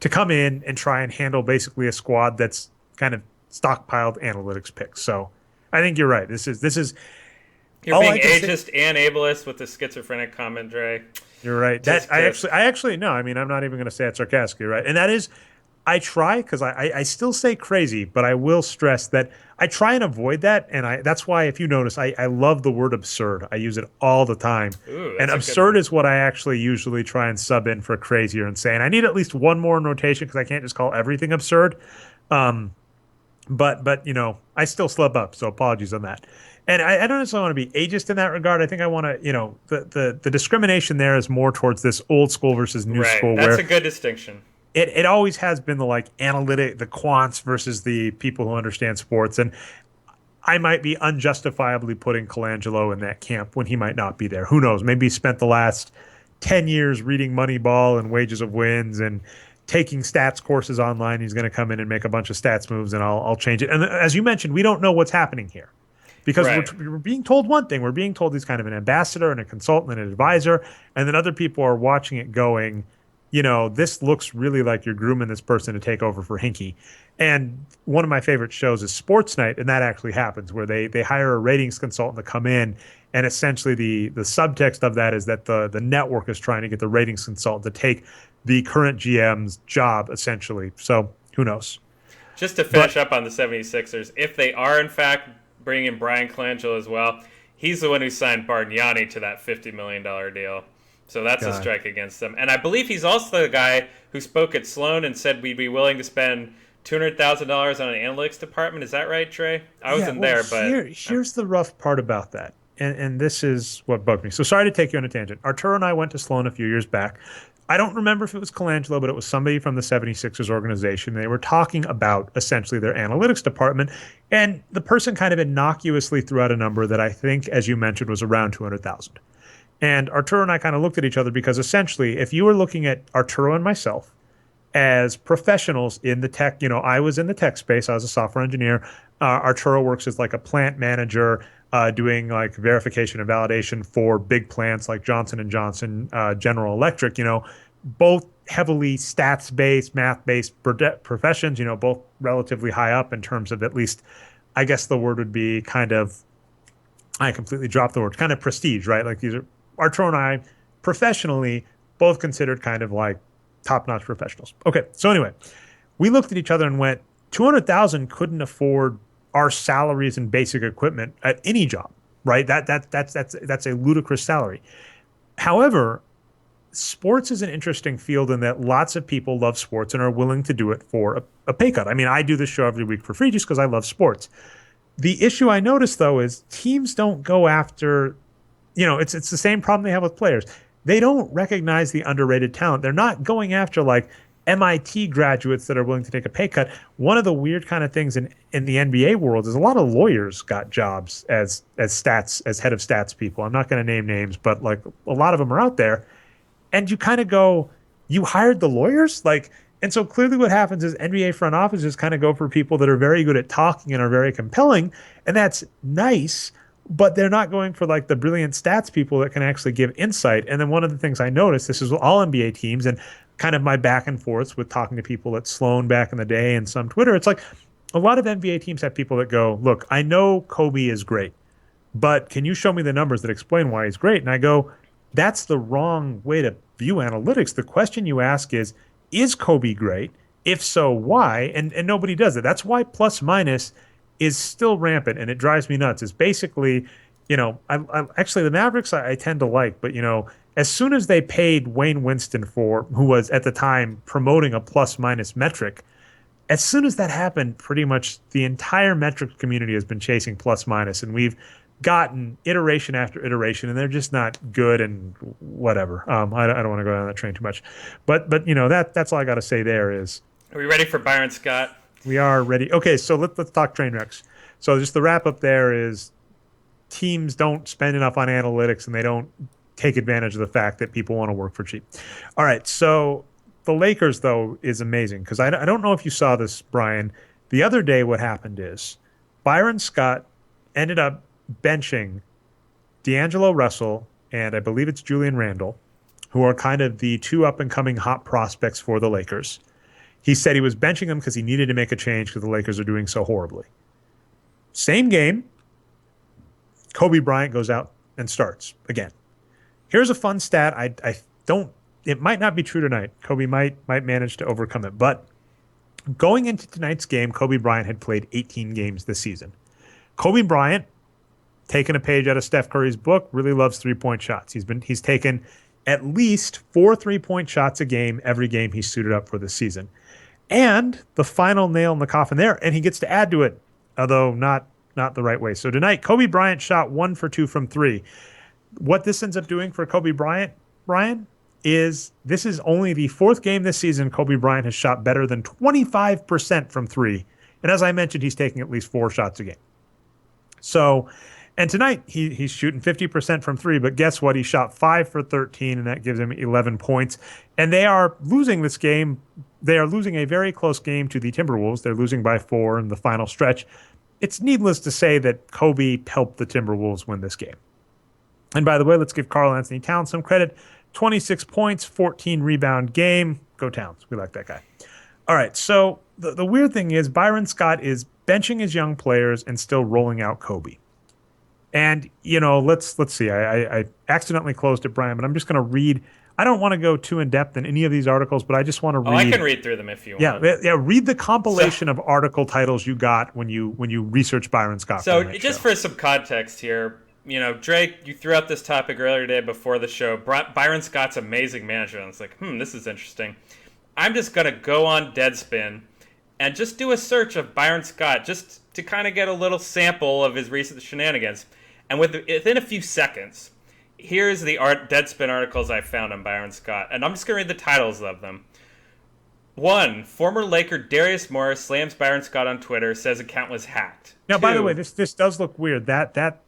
to come in and try and handle basically a squad that's kind of stockpiled analytics picks. So I think you're right. This is You're all being I can say. ageist and ableist with the schizophrenic comment, Dre. You're right. That Just, just I actually no. I mean, I'm not even going to say it sarcastically, right? And that is, I try because I still say crazy, but I will stress that I try and avoid that, and that's why if you notice, I love the word absurd. I use it all the time, ooh, and that's a good absurd one. is what I actually usually try and sub in for crazy or insane. I need at least one more in rotation because I can't just call everything absurd. Um, but I still slip up, so apologies on that. And I don't necessarily want to be ageist in that regard. I think I want to, the discrimination there is more towards this old school versus new Right. school, That's where a good distinction. it always has been the like analytic, the quants versus the people who understand sports. And I might be unjustifiably putting Colangelo in that camp when he might not be there. Who knows? Maybe he spent the last 10 years reading Moneyball and Wages of Wins and taking stats courses online. He's going to come in and make a bunch of stats moves, and I'll change it. And as you mentioned, we don't know what's happening here because Right. we're being told one thing. We're being told he's kind of an ambassador and a consultant and an advisor, and then other people are watching it going, this looks really like you're grooming this person to take over for Hinkie. And one of my favorite shows is Sports Night, and that actually happens where they hire a ratings consultant to come in, and essentially the subtext of that is that the network is trying to get the ratings consultant to take the current GM's job, essentially. So who knows? Just to But finish up on the 76ers, if they are in fact bringing in Brian Colangelo as well, he's the one who signed Bargnani to that $50 million deal. So that's a God, strike against them. And I believe he's also the guy who spoke at Sloan and said we'd be willing to spend $200,000 on an analytics department. Is that right, Trey? I yeah. wasn't Well, there, but here's the rough part about that, and this is what bugged me. So sorry to take you on a tangent. Arturo and I went to Sloan a few years back. I don't remember if it was Colangelo, but it was somebody from the 76ers organization. They were talking about essentially their analytics department, and the person kind of innocuously threw out a number that I think, as you mentioned, was around 200,000. And Arturo and I kind of looked at each other because essentially, if you were looking at Arturo and myself as professionals in the tech, I was in the tech space. I was a software engineer. Arturo works as like a plant manager, doing like verification and validation for big plants like Johnson and Johnson, General Electric. Both heavily stats based, math based professions. Both relatively high up in terms of at least, I guess the word would be kind of. I completely dropped the word. Kind of prestige, right? Like these are Arturo and I professionally both considered kind of like top-notch professionals. Okay, so anyway, we looked at each other and went, 200,000 couldn't afford our salaries and basic equipment at any job, right? That's a ludicrous salary. However, sports is an interesting field in that lots of people love sports and are willing to do it for a pay cut. I mean, I do this show every week for free just because I love sports. The issue I noticed though is teams don't go after, it's the same problem they have with players. They don't recognize the underrated talent. They're not going after like MIT graduates that are willing to take a pay cut. One of the weird kind of things in the NBA world is a lot of lawyers got jobs as head of stats people. I'm not going to name names, but like a lot of them are out there. And you kind of go, you hired the lawyers? And so clearly what happens is NBA front offices kind of go for people that are very good at talking and are very compelling. And that's nice, but they're not going for like the brilliant stats people that can actually give insight. And then one of the things I noticed, this is all NBA teams and kind of my back and forths with talking to people at Sloan back in the day and some Twitter, it's like a lot of NBA teams have people that go, look, I know Kobe is great, but can you show me the numbers that explain why he's great? And I go, that's the wrong way to view analytics. The question you ask is Kobe great? If so, why? And nobody does it. That's why plus minus is still rampant, and it drives me nuts. Is basically, actually the Mavericks I tend to like, but as soon as they paid Wayne Winston who was at the time promoting a plus minus metric, as soon as that happened, pretty much the entire metric community has been chasing plus minus, and we've gotten iteration after iteration, and they're just not good and whatever. I don't want to go down that train too much, but that's all I got to say. There is are we ready for Byron Scott? we are ready. Okay, so let's talk train wrecks. So just the wrap up there is teams don't spend enough on analytics and they don't take advantage of the fact that people want to work for cheap. All right, so the Lakers though is amazing because I don't know if you saw this, Brian. The other day, what happened is Byron Scott ended up benching D'Angelo Russell and I believe it's Julian Randle, who are kind of the two up and coming hot prospects for the Lakers. He said he was benching them because he needed to make a change because the Lakers are doing so horribly. Same game, Kobe Bryant goes out and starts again. Here's a fun stat. I don't. It might not be true tonight. Kobe might manage to overcome it. But going into tonight's game, Kobe Bryant had played 18 games this season. Kobe Bryant, taking a page out of Steph Curry's book, really loves 3-point shots. He's taken at least 4 3-point shots a game every game he's suited up for this season. And the final nail in the coffin there, and he gets to add to it, although not the right way. So tonight, Kobe Bryant shot 1 for 2 from 3. What this ends up doing for Kobe Bryant, Brian, is this is only the 4th game this season Kobe Bryant has shot better than 25% from 3. And as I mentioned, he's taking at least 4 shots a game. So, and tonight he's shooting 50% from 3, but guess what? He shot 5 for 13, and that gives him 11 points. And they are losing this game. They are losing a very close game to the Timberwolves. They're losing by 4 in the final stretch. It's needless to say that Kobe helped the Timberwolves win this game. And by the way, let's give Karl Anthony Towns some credit. 26 points, 14 rebound game. Go Towns. We like that guy. All right, so the weird thing is Byron Scott is benching his young players and still rolling out Kobe. And, let's see. I accidentally closed it, Brian, but I'm just going to read. I don't want to go too in-depth in any of these articles, but I just want to read. I can read through them if you want. Yeah, read the compilation of article titles you got when you research Byron Scott. So just for some context here, Drake, you threw out this topic earlier today before the show. Byron Scott's amazing manager. And it's like, this is interesting. I'm just going to go on Deadspin and just do a search of Byron Scott just to kind of get a little sample of his recent shenanigans. And within a few seconds, here's the Deadspin articles I found on Byron Scott. And I'm just going to read the titles of them. 1. Former Laker Darius Morris slams Byron Scott on Twitter, says account was hacked. Now, 2, by the way, this does look weird. That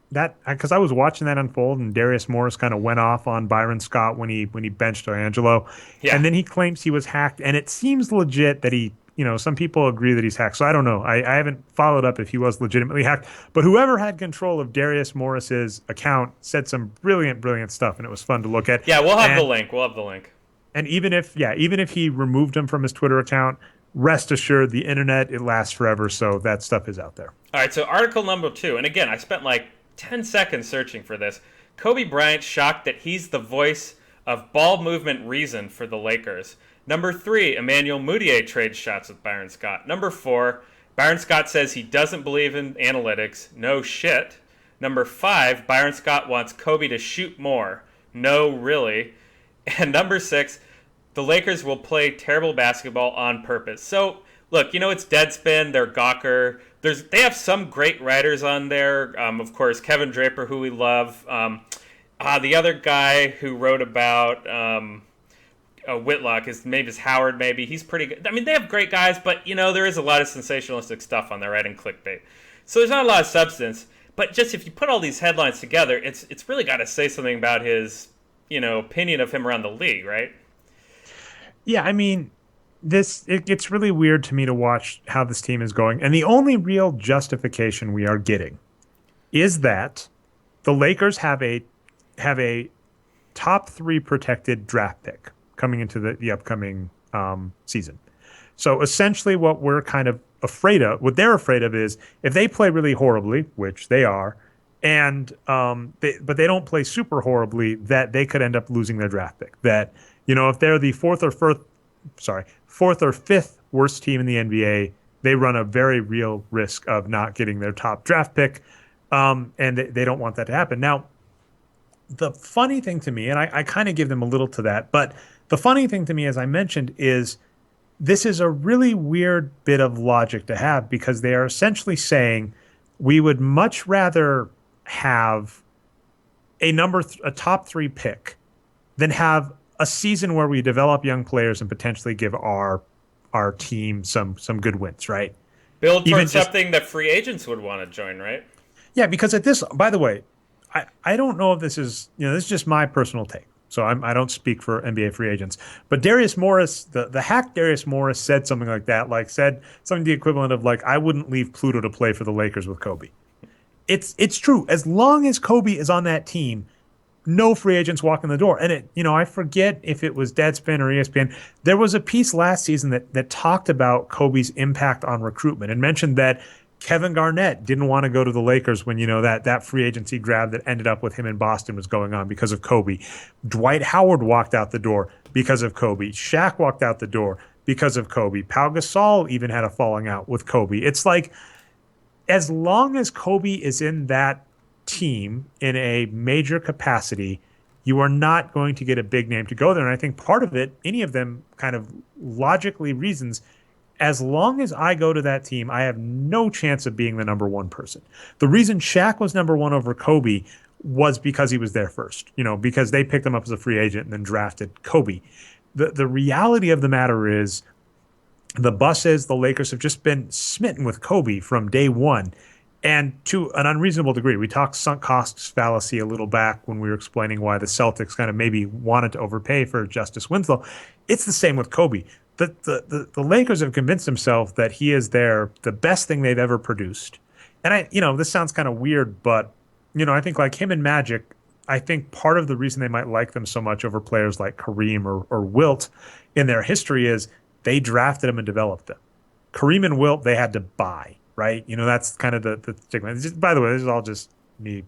because I was watching that unfold, and Darius Morris kind of went off on Byron Scott when he benched D'Angelo, and then he claims he was hacked, and it seems legit that he. Some people agree that he's hacked. So I don't know. I haven't followed up if he was legitimately hacked. But whoever had control of Darius Morris's account said some brilliant stuff, and it was fun to look at. Yeah, we'll have the link. And even if he removed him from his Twitter account, rest assured the internet, it lasts forever. So that stuff is out there. All right, so article number 2. And again, I spent like 10 seconds searching for this. Kobe Bryant shocked that he's the voice of ball movement reason for the Lakers. Number 3, Emmanuel Mudiay trades shots with Byron Scott. Number 4, Byron Scott says he doesn't believe in analytics. No shit. Number 5, Byron Scott wants Kobe to shoot more. No, really. And number 6, the Lakers will play terrible basketball on purpose. So, look, it's Deadspin, they're Gawker. They have some great writers on there. Of course, Kevin Draper, who we love. The other guy who wrote about Whitlock, his name is Howard, maybe. He's pretty good. I mean, they have great guys, but, there is a lot of sensationalistic stuff on there, right, and clickbait. So there's not a lot of substance. But just if you put all these headlines together, it's really got to say something about his, opinion of him around the league, right? Yeah, I mean, it gets really weird to me to watch how this team is going. And the only real justification we are getting is that the Lakers have a top 3 protected draft pick coming into the upcoming season. So essentially what we're kind of afraid of, what they're afraid of is if they play really horribly, which they are, and but they don't play super horribly, that they could end up losing their draft pick. That, if they're the fourth or fifth worst team in the NBA, they run a very real risk of not getting their top draft pick, and they don't want that to happen. Now, the funny thing to me, and I kind of give them a little to that, but the funny thing to me, as I mentioned, is this is a really weird bit of logic to have because they are essentially saying we would much rather have a top 3 pick than have a season where we develop young players and potentially give our team some good wins, right? Build Even towards just something that free agents would want to join, right? Yeah, because at this, by the way, I don't know if this is, this is just my personal take. So I don't speak for NBA free agents. But Darius Morris, the hack Darius Morris said something like that, like said something the equivalent of like, I wouldn't leave Pluto to play for the Lakers with Kobe. It's true. As long as Kobe is on that team, no free agents walk in the door. And I forget if it was Deadspin or ESPN. There was a piece last season that talked about Kobe's impact on recruitment and mentioned that Kevin Garnett didn't want to go to the Lakers when, that free agency grab that ended up with him in Boston was going on because of Kobe. Dwight Howard walked out the door because of Kobe. Shaq walked out the door because of Kobe. Pau Gasol even had a falling out with Kobe. It's like, as long as Kobe is in that team in a major capacity, you are not going to get a big name to go there. And I think part of it, any of them kind of logically reasons, as long as I go to that team, I have no chance of being the number one person. The reason Shaq was number one over Kobe was because he was there first, because they picked him up as a free agent and then drafted Kobe. The reality of the matter is the the Lakers have just been smitten with Kobe from day one. And to an unreasonable degree, we talked sunk costs fallacy a little back when we were explaining why the Celtics kind of maybe wanted to overpay for Justice Winslow. It's the same with Kobe. The Lakers have convinced themselves that he is the best thing they've ever produced. And this sounds kind of weird, but I think like him and Magic, I think part of the reason they might like them so much over players like Kareem or Wilt in their history is they drafted them and developed them. Kareem and Wilt, they had to buy, right? That's kind of the stigma. By the way, this is all just me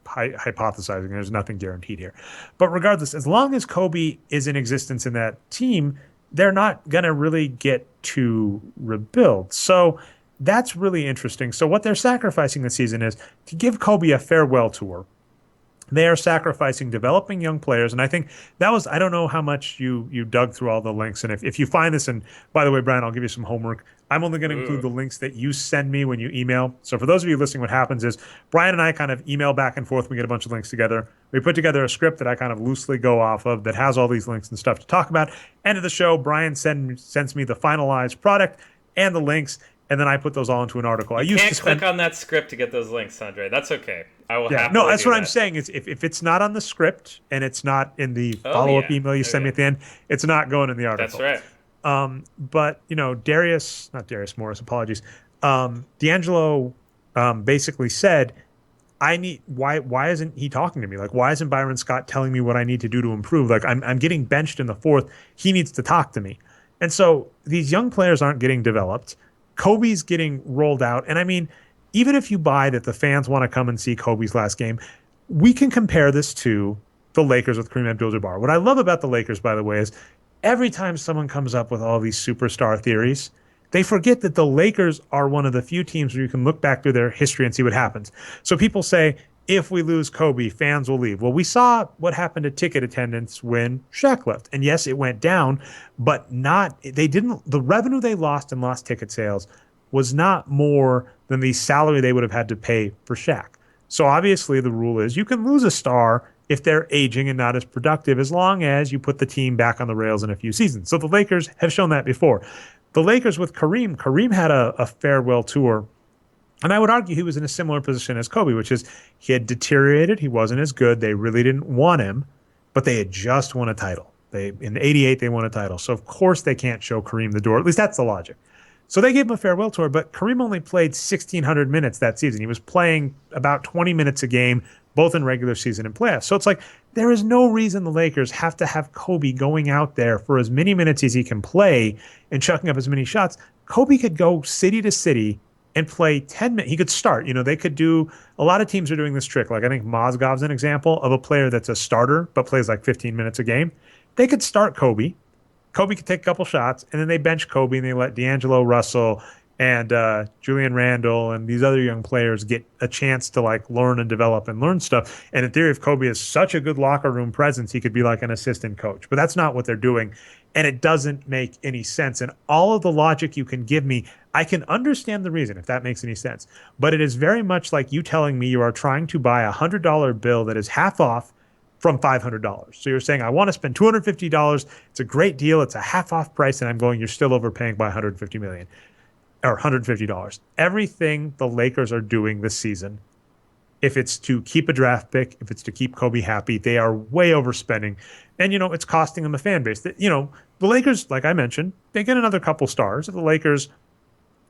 hypothesizing. There's nothing guaranteed here. But regardless, as long as Kobe is in existence in that team, they're not going to really get to rebuild. So that's really interesting. So what they're sacrificing this season is to give Kobe a farewell tour. They are sacrificing developing young players. And I think that was, I don't know how much you dug through all the links. And if you find this, and by the way, Brian, I'll give you some homework. I'm only going to include the links that you send me when you email. So for those of you listening, what happens is Brian and I kind of email back and forth. We get a bunch of links together. We put together a script that I kind of loosely go off of that has all these links and stuff to talk about. End of the show, Brian sends me the finalized product and the links. And then I put those all into an article. You can't click on that script to get those links, Andre. That's okay. I will happily No, that's do what that. I'm saying is if it's not on the script and it's not in the follow-up email you send me at the end, it's not going in the article. That's right. But not Darius Morris, apologies. D'Angelo basically said, why isn't he talking to me? Like, why isn't Byron Scott telling me what I need to do to improve? Like, I'm getting benched in the fourth. He needs to talk to me. And so these young players aren't getting developed. Kobe's getting rolled out. And I mean, even if you buy that the fans want to come and see Kobe's last game, we can compare this to the Lakers with Kareem Abdul-Jabbar. What I love about the Lakers, by the way, is every time someone comes up with all these superstar theories, they forget that the Lakers are one of the few teams where you can look back through their history and see what happens. So people say, if we lose Kobe, fans will leave. Well, we saw what happened to ticket attendance when Shaq left. And yes, it went down, but the revenue they lost in lost ticket sales was not more than the salary they would have had to pay for Shaq. So obviously the rule is you can lose a star if they're aging and not as productive, as long as you put the team back on the rails in a few seasons. So the Lakers have shown that before. The Lakers with Kareem had a farewell tour. And I would argue he was in a similar position as Kobe, which is he had deteriorated. He wasn't as good. They really didn't want him, but they had just won a title. In '88, they won a title. So, of course, they can't show Kareem the door. At least that's the logic. So they gave him a farewell tour, but Kareem only played 1,600 minutes that season. He was playing about 20 minutes a game, both in regular season and playoffs. So it's like there is no reason the Lakers have to have Kobe going out there for as many minutes as he can play and chucking up as many shots. Kobe could go city to city and play 10 minutes. He could start. They could do, a lot of teams are doing this trick. Like I think Mozgov's an example of a player that's a starter but plays like 15 minutes a game. They could start Kobe. Kobe could take a couple shots, and then they bench Kobe and they let D'Angelo Russell and Julian Randle and these other young players get a chance to like learn and develop and learn stuff. And in theory, if Kobe is such a good locker room presence, he could be like an assistant coach. But that's not what they're doing. And it doesn't make any sense. And all of the logic you can give me, I can understand the reason, if that makes any sense. But it is very much like you telling me you are trying to buy $100 bill that is half off from $500. So you're saying, I want to spend $250. It's a great deal. It's a half off price. And I'm going, you're still overpaying by $150 million. or $150. Everything the Lakers are doing this season, if it's to keep a draft pick, if it's to keep Kobe happy, they are way overspending. And, it's costing them a fan base. The Lakers, like I mentioned, they get another couple stars. If the Lakers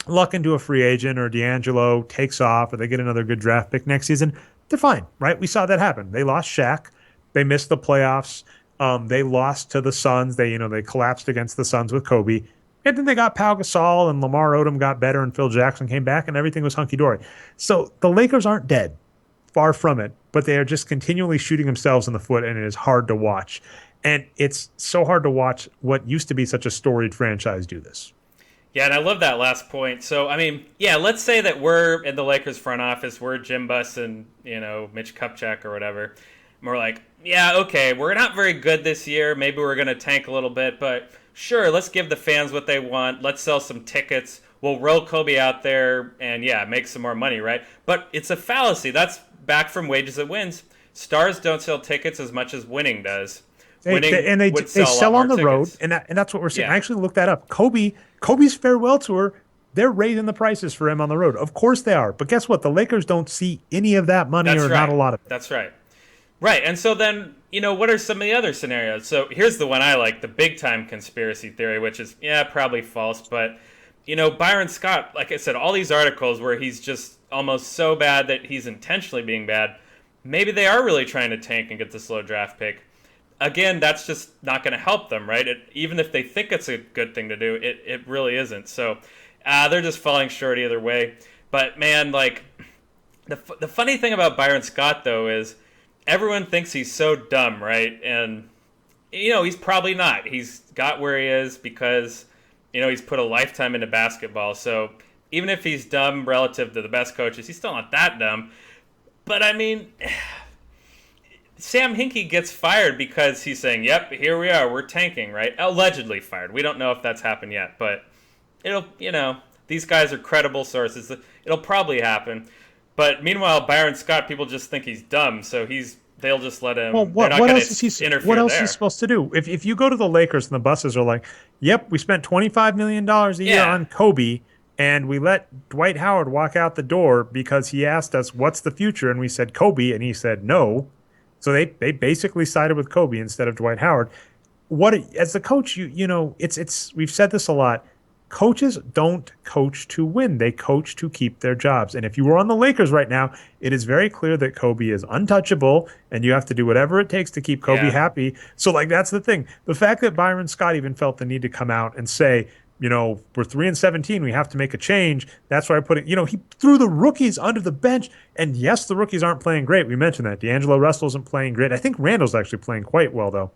luck into a free agent or D'Angelo takes off or they get another good draft pick next season, they're fine, right? We saw that happen. They lost Shaq. They missed the playoffs. They lost to the Suns. They collapsed against the Suns with Kobe. And then they got Pau Gasol and Lamar Odom got better and Phil Jackson came back and everything was hunky-dory. So the Lakers aren't dead. Far from it, but they are just continually shooting themselves in the foot, and it is hard to watch. And it's so hard to watch what used to be such a storied franchise do this. Yeah, and I love that last point. So, I mean, yeah, let's say that we're in the Lakers front office, we're Jim Buss and, Mitch Kupchak or whatever. And we're like, yeah, okay, we're not very good this year. Maybe we're going to tank a little bit, but sure, let's give the fans what they want. Let's sell some tickets. We'll roll Kobe out there and, yeah, make some more money, right? But it's a fallacy. That's back from Wages that Wins. Stars don't sell tickets as much as winning does. They sell on the road, and that's what we're seeing. Yeah. I actually looked that up. Kobe's farewell tour, they're raising the prices for him on the road. Of course they are. But guess what? The Lakers don't see any of that money not a lot of it. That's right. Right. And so then, what are some of the other scenarios? So here's the one I like, the big time conspiracy theory, which is, probably false. But, Byron Scott, like I said, all these articles where he's just almost so bad that he's intentionally being bad. Maybe they are really trying to tank and get this low draft pick. Again, that's just not going to help them, right? Even if they think it's a good thing to do, it really isn't. So they're just falling short either way. But man, like the funny thing about Byron Scott though is everyone thinks he's so dumb, right? And he's probably not. He's got where he is because he's put a lifetime into basketball. So even if he's dumb relative to the best coaches, he's still not that dumb. But I mean, Sam Hinkie gets fired because he's saying, yep, here we are, we're tanking, right? Allegedly fired. We don't know if that's happened yet, but these guys are credible sources. It'll probably happen. But meanwhile, Byron Scott, people just think he's dumb, so they'll just let him. Well, what else is he supposed to do? If you go to the Lakers and the buses are like, yep, we spent $25 million a year on Kobe, and we let Dwight Howard walk out the door because he asked us, what's the future? And we said Kobe, and he said no. So they basically sided with Kobe instead of Dwight Howard. As the coach, it's we've said this a lot. Coaches don't coach to win. They coach to keep their jobs. And if you were on the Lakers right now, it is very clear that Kobe is untouchable and you have to do whatever it takes to keep Kobe happy. So that's the thing. The fact that Byron Scott even felt the need to come out and say, we're 3-17. We have to make a change. That's why I put it. He threw the rookies under the bench. And yes, the rookies aren't playing great. We mentioned that. D'Angelo Russell isn't playing great. I think Randall's actually playing quite well, though.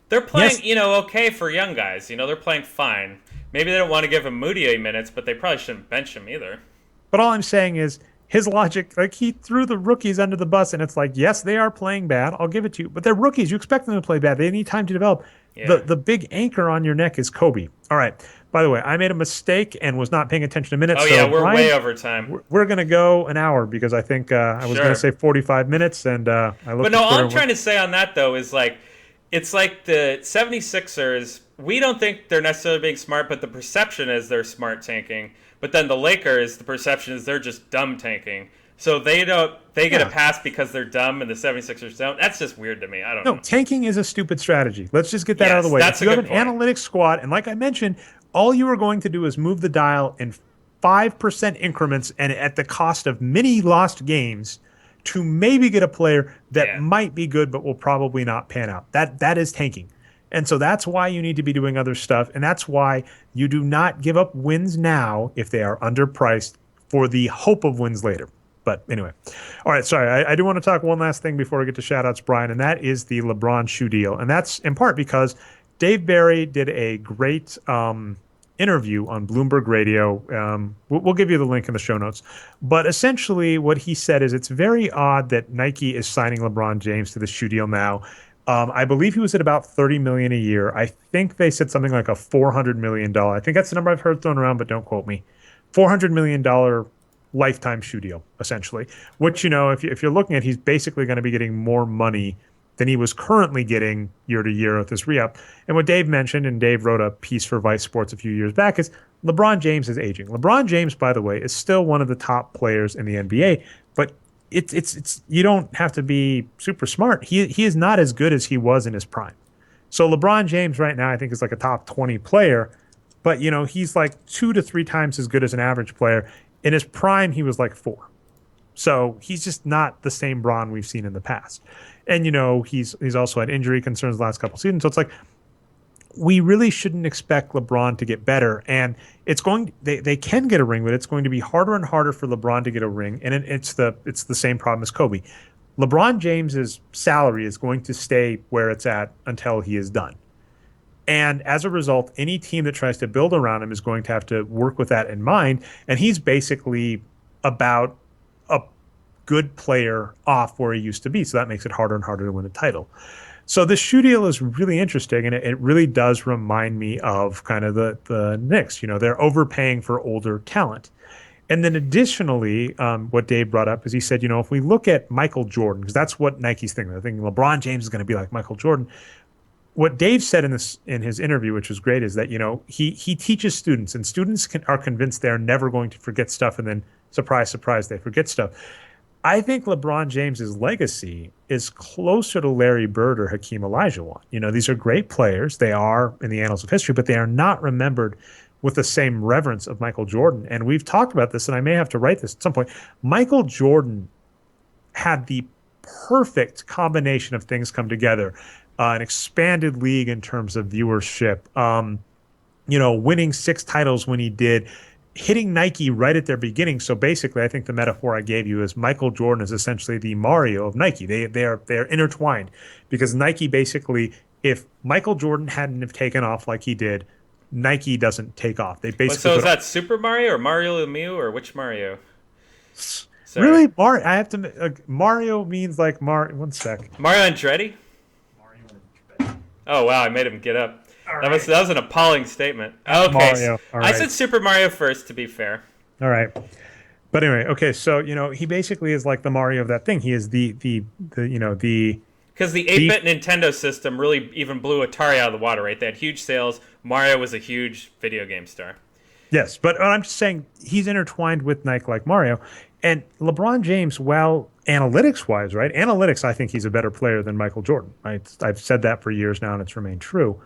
They're playing, okay for young guys. They're playing fine. Maybe they don't want to give him Moutier minutes, but they probably shouldn't bench him either. But all I'm saying is his logic, he threw the rookies under the bus, and it's like, yes, they are playing bad. I'll give it to you. But they're rookies. You expect them to play bad. They need time to develop. Yeah. The big anchor on your neck is Kobe. All right. By the way, I made a mistake and was not paying attention to minutes. Oh, yeah, we're way over time. We're going to go an hour because I think I was going to say 45 minutes, and I looked. But no, all I'm trying to say on that, though, is it's like the 76ers, we don't think they're necessarily being smart, but the perception is they're smart tanking. But then the Lakers, the perception is they're just dumb tanking. So they get a pass because they're dumb and the 76ers don't. That's just weird to me. I don't know. No, tanking is a stupid strategy. Let's just get that out of the way. That's if you have an analytics squad, and like I mentioned, all you are going to do is move the dial in 5% increments and at the cost of many lost games to maybe get a player that might be good but will probably not pan out. That is tanking. And so that's why you need to be doing other stuff, and that's why you do not give up wins now if they are underpriced for the hope of wins later. But anyway. All right, sorry. I do want to talk one last thing before we get to shout-outs, Brian, and that is the LeBron shoe deal. And that's in part because Dave Barry did a great interview on Bloomberg Radio. We'll give you the link in the show notes. But essentially what he said is it's very odd that Nike is signing LeBron James to the shoe deal now. I believe he was at about $30 million a year. I think they said something like a $400 million. I think that's the number I've heard thrown around, but don't quote me. $400 million lifetime shoe deal, essentially. Which, if you're looking at, he's basically going to be getting more money than he was currently getting year to year with this re-up. And what Dave mentioned, and Dave wrote a piece for Vice Sports a few years back, is LeBron James is aging. LeBron James, by the way, is still one of the top players in the NBA, but it's you don't have to be super smart. He is not as good as he was in his prime. So LeBron James right now, I think, is like a top 20 player, but he's like 2 to 3 times as good as an average player. In his prime, he was like 4. So he's just not the same Bron we've seen in the past. And he's also had injury concerns the last couple seasons. So it's like we really shouldn't expect LeBron to get better. And they can get a ring, but it's going to be harder and harder for LeBron to get a ring. And it's the same problem as Kobe. LeBron James's salary is going to stay where it's at until he is done. And as a result, any team that tries to build around him is going to have to work with that in mind. And he's basically about a good player off where he used to be. So that makes it harder and harder to win a title. So the shoe deal is really interesting, and it really does remind me of kind of the Knicks. They're overpaying for older talent. And then additionally, what Dave brought up is he said, if we look at Michael Jordan, because that's what Nike's thinking. They're thinking LeBron James is going to be like Michael Jordan. What Dave said in his interview, which was great, is that he teaches students, and students are convinced they're never going to forget stuff, and then surprise, surprise, they forget stuff. I think LeBron James's legacy is closer to Larry Bird or Hakeem Olajuwon. These are great players. They are in the annals of history, but they are not remembered with the same reverence of Michael Jordan. And we've talked about this, and I may have to write this at some point. Michael Jordan had the perfect combination of things come together. An expanded league in terms of viewership, winning 6 titles when he did, hitting Nike right at their beginning. So basically, I think the metaphor I gave you is Michael Jordan is essentially the Mario of Nike. They're intertwined, because Nike basically, if Michael Jordan hadn't have taken off like he did, Nike doesn't take off. They basically. So is that Super Mario or Mario Lemieux or which Mario? Sorry. Really, I have to. Mario means like Mario. One sec. Mario Andretti. Oh wow! I made him get up. That was an appalling statement. Okay, Mario. I said Super Mario first, to be fair. All right, but anyway, okay. So he basically is like the Mario of that thing. He is the because the 8-bit Nintendo system really even blew Atari out of the water, right? They had huge sales. Mario was a huge video game star. Yes, but I'm just saying he's intertwined with Nike like Mario. And LeBron James, well, analytics-wise, right? Analytics, I think he's a better player than Michael Jordan. I've said that for years now, and it's remained true.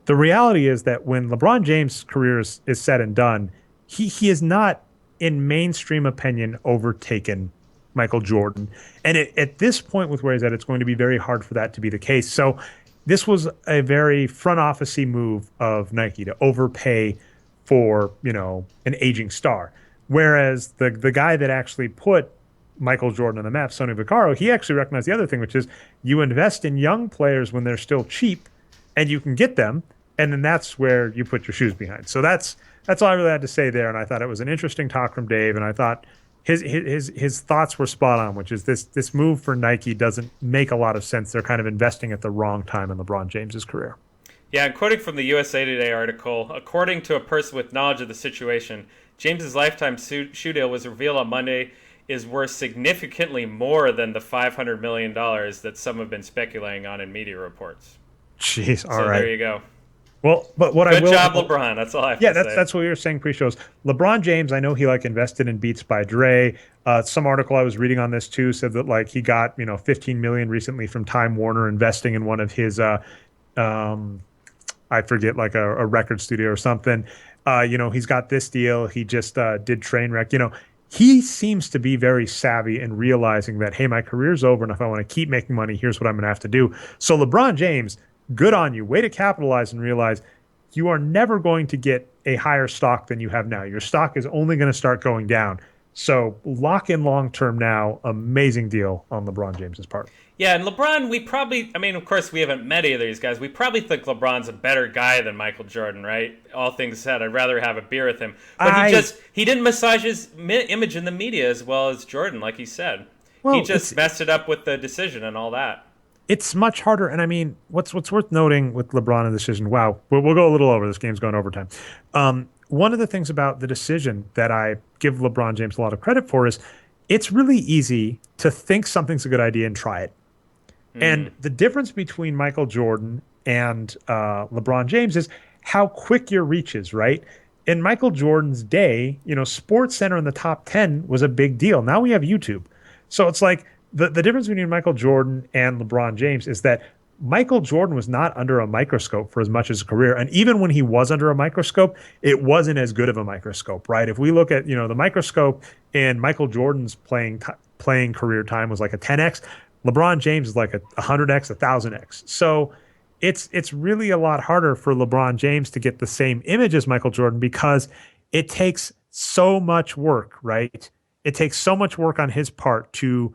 The reality is that when LeBron James' career is said and done, he is not, in mainstream opinion, overtaken Michael Jordan. And at this point with where he's at, it's going to be very hard for that to be the case. So this was a very front office-y move of Nike to overpay for, an aging star. Whereas the guy that actually put Michael Jordan on the map, Sonny Vaccaro, he actually recognized the other thing, which is you invest in young players when they're still cheap and you can get them, and then that's where you put your shoes behind. So that's all I really had to say there, and I thought it was an interesting talk from Dave, and I thought his thoughts were spot on, which is this move for Nike doesn't make a lot of sense. They're kind of investing at the wrong time in LeBron James's career. Yeah, and quoting from the USA Today article, according to a person with knowledge of the situation, James's lifetime shoe deal was revealed on Monday is worth significantly more than the $500 million that some have been speculating on in media reports. Jeez, all right. right. There you go. Well, but what Good I will... job, LeBron. That's all I have to say. Yeah, that's what we were saying pre-shows. LeBron James, I know he invested in Beats by Dre. Some article I was reading on this too said that he got $15 million recently from Time Warner investing in one of his I forget, a record studio or something. He's got this deal. He just did Trainwreck. He seems to be very savvy in realizing that, hey, my career's over, and if I want to keep making money, here's what I'm going to have to do. So LeBron James, good on you. Way to capitalize and realize you are never going to get a higher stock than you have now. Your stock is only going to start going down. So lock in long term now. Amazing deal on LeBron James's part. Yeah, and LeBron, of course, we haven't met either of these guys. We probably think LeBron's a better guy than Michael Jordan, right? All things said, I'd rather have a beer with him. But he didn't massage his image in the media as well as Jordan, like he said. Well, he just messed it up with the decision and all that. It's much harder. And what's worth noting with LeBron and the decision, wow, we'll go a little over. This game's going overtime. One of the things about the decision that I give LeBron James a lot of credit for is it's really easy to think something's a good idea and try it. And the difference between Michael Jordan and LeBron James is how quick your reach is, right? In Michael Jordan's day, Sports Center in the top 10 was a big deal. Now we have YouTube. So it's like the difference between Michael Jordan and LeBron James is that Michael Jordan was not under a microscope for as much as a career. And even when he was under a microscope, it wasn't as good of a microscope, right? If we look at, the microscope in Michael Jordan's playing career time was like a 10x. LeBron James is like a 100x, a 1000x. So it's really a lot harder for LeBron James to get the same image as Michael Jordan because it takes so much work, right? It takes so much work on his part to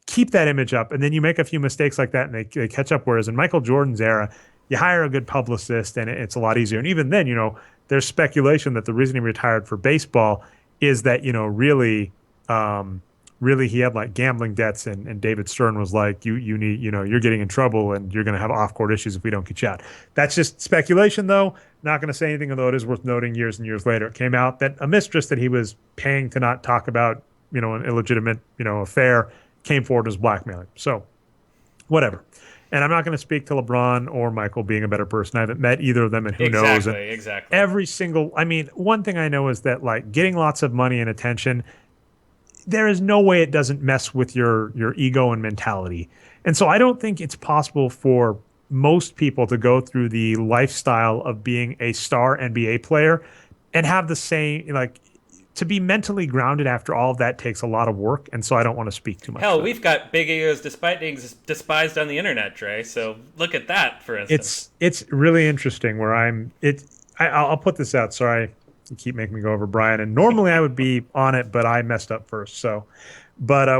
keep that image up. And then you make a few mistakes like that and they catch up. Whereas in Michael Jordan's era, you hire a good publicist and it's a lot easier. And even then, there's speculation that the reason he retired for baseball is that, really he had like gambling debts and David Stern was like, you need, you're getting in trouble and you're going to have off-court issues if we don't get you out. That's just speculation though. Not going to say anything, although it is worth noting years and years later, it came out that a mistress that he was paying to not talk about, an illegitimate, affair came forward as blackmailing. So whatever. And I'm not going to speak to LeBron or Michael being a better person. I haven't met either of them and who knows. And exactly. One thing I know is that like getting lots of money and attention, there is no way it doesn't mess with your ego and mentality. And so I don't think it's possible for most people to go through the lifestyle of being a star NBA player and have the same, like, to be mentally grounded after all of that takes a lot of work. And so I don't want to speak too much. Hell, we've got big egos despite being despised on the internet, Dre. So look at that, for instance. It's really interesting where I'll put this out. Sorry. You keep making me go over Brian. And normally I would be on it, but I messed up first. But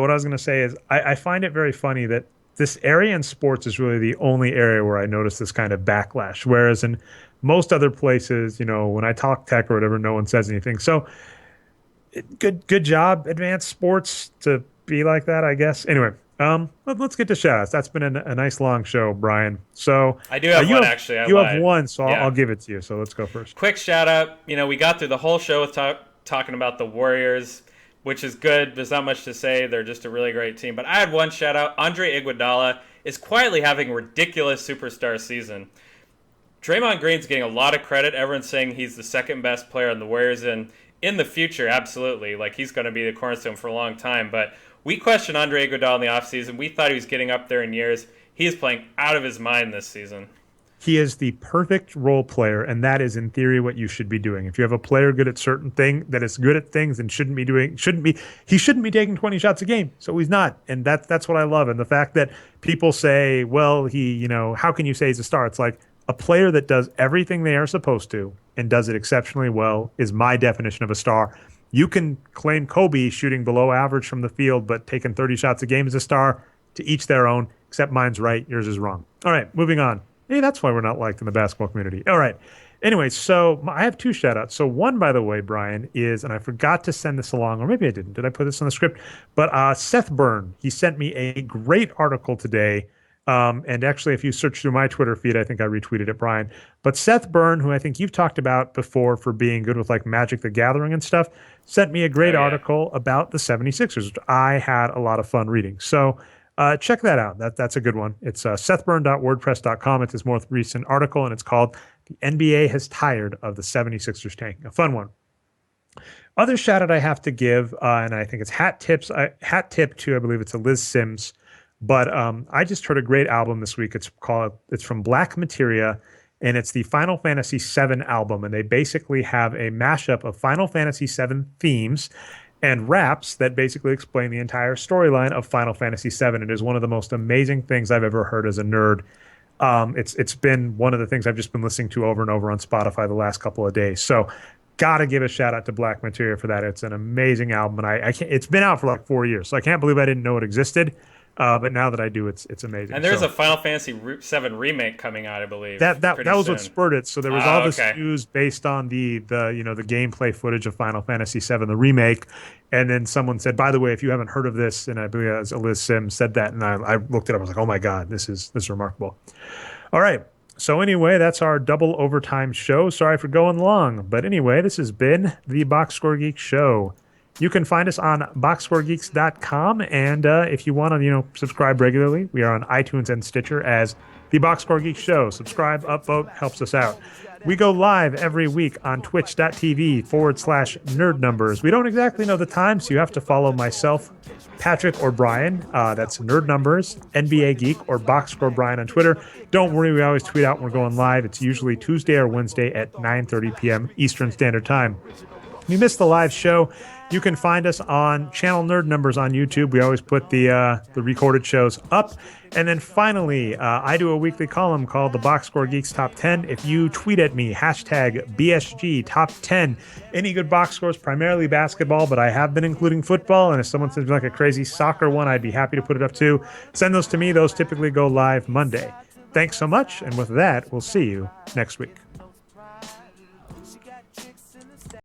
what I was going to say is I find it very funny that this area in sports is really the only area where I notice this kind of backlash. Whereas in most other places, when I talk tech or whatever, no one says anything. So good job, Advanced Sports, to be like that, I guess. Anyway, let's get to shoutouts. That's been a nice long show, Brian. So I do have one, actually. You have one, so I'll give it to you. So let's go first. Quick shout out. We got through the whole show with talking about the Warriors, which is good. There's not much to say. They're just a really great team. But I had one shout out. Andre Iguodala is quietly having a ridiculous superstar season. Draymond Green's getting a lot of credit. Everyone's saying he's the second best player on the Warriors, and in the future, absolutely. Like, he's going to be the cornerstone for a long time. But we questioned Andre Iguodala in the offseason. We thought he was getting up there in years. He is playing out of his mind this season. He is the perfect role player, and that is in theory what you should be doing. If you have a player good at certain thing that is good at things and he shouldn't be taking 20 shots a game. So he's not. And that's what I love. And the fact that people say, well, how can you say he's a star? It's like a player that does everything they are supposed to and does it exceptionally well is my definition of a star. You can claim Kobe shooting below average from the field, but taking 30 shots a game as a star. To each their own, except mine's right, yours is wrong. All right, moving on. Hey, that's why we're not liked in the basketball community. All right. Anyway, so I have two shout outs. So one, by the way, Brian, is, and I forgot to send this along, or maybe I didn't. Did I put this on the script? But Seth Byrne, he sent me a great article today. And actually, if you search through my Twitter feed, I think I retweeted it, Brian. But Seth Byrne, who I think you've talked about before for being good with like Magic the Gathering and stuff, sent me a great article about the 76ers, which I had a lot of fun reading. So check that out. That's a good one. It's sethbyrne.wordpress.com. It's his most recent article, and it's called "The NBA Has Tired of the 76ers Tanking." A fun one. Other shout out I have to give, and I think it's hat tip to, I believe it's a Liz Sims. But I just heard a great album this week. It's from Black Materia, and it's the Final Fantasy VII album. And they basically have a mashup of Final Fantasy VII themes and raps that basically explain the entire storyline of Final Fantasy VII. It is one of the most amazing things I've ever heard as a nerd. It's been one of the things I've just been listening to over and over on Spotify the last couple of days. So gotta give a shout out to Black Materia for that. It's an amazing album, and I can't, it's been out for like 4 years, so I can't believe I didn't know it existed. But now that I do, it's amazing. And there's a Final Fantasy VII remake coming out, I believe. That was what spurred it. So there was all this okay. news based on the gameplay footage of Final Fantasy VII, the remake, and then someone said, by the way, if you haven't heard of this, and I believe as Liz Sims said that, and I looked it up, I was like, oh my god, this is remarkable. All right. So anyway, that's our double overtime show. Sorry for going long, but anyway, this has been the Boxscore Geek Show. You can find us on boxscoregeeks.com. And if you want to, subscribe regularly, we are on iTunes and Stitcher as The Boxscore Geeks Show. Subscribe, upvote, helps us out. We go live every week on twitch.tv/nerd numbers. We don't exactly know the time, so you have to follow myself, Patrick, or Brian. That's Nerd Numbers, NBA Geek, or Boxscore Brian on Twitter. Don't worry, we always tweet out when we're going live. It's usually Tuesday or Wednesday at 9:30 p.m. Eastern Standard Time. If you missed the live show, you can find us on channel Nerd Numbers on YouTube. We always put the recorded shows up. And then finally, I do a weekly column called the Boxscore Geeks Top 10. If you tweet at me, #BSG Top 10, any good box scores, primarily basketball, but I have been including football. And if someone sends me like a crazy soccer one, I'd be happy to put it up too. Send those to me. Those typically go live Monday. Thanks so much. And with that, we'll see you next week.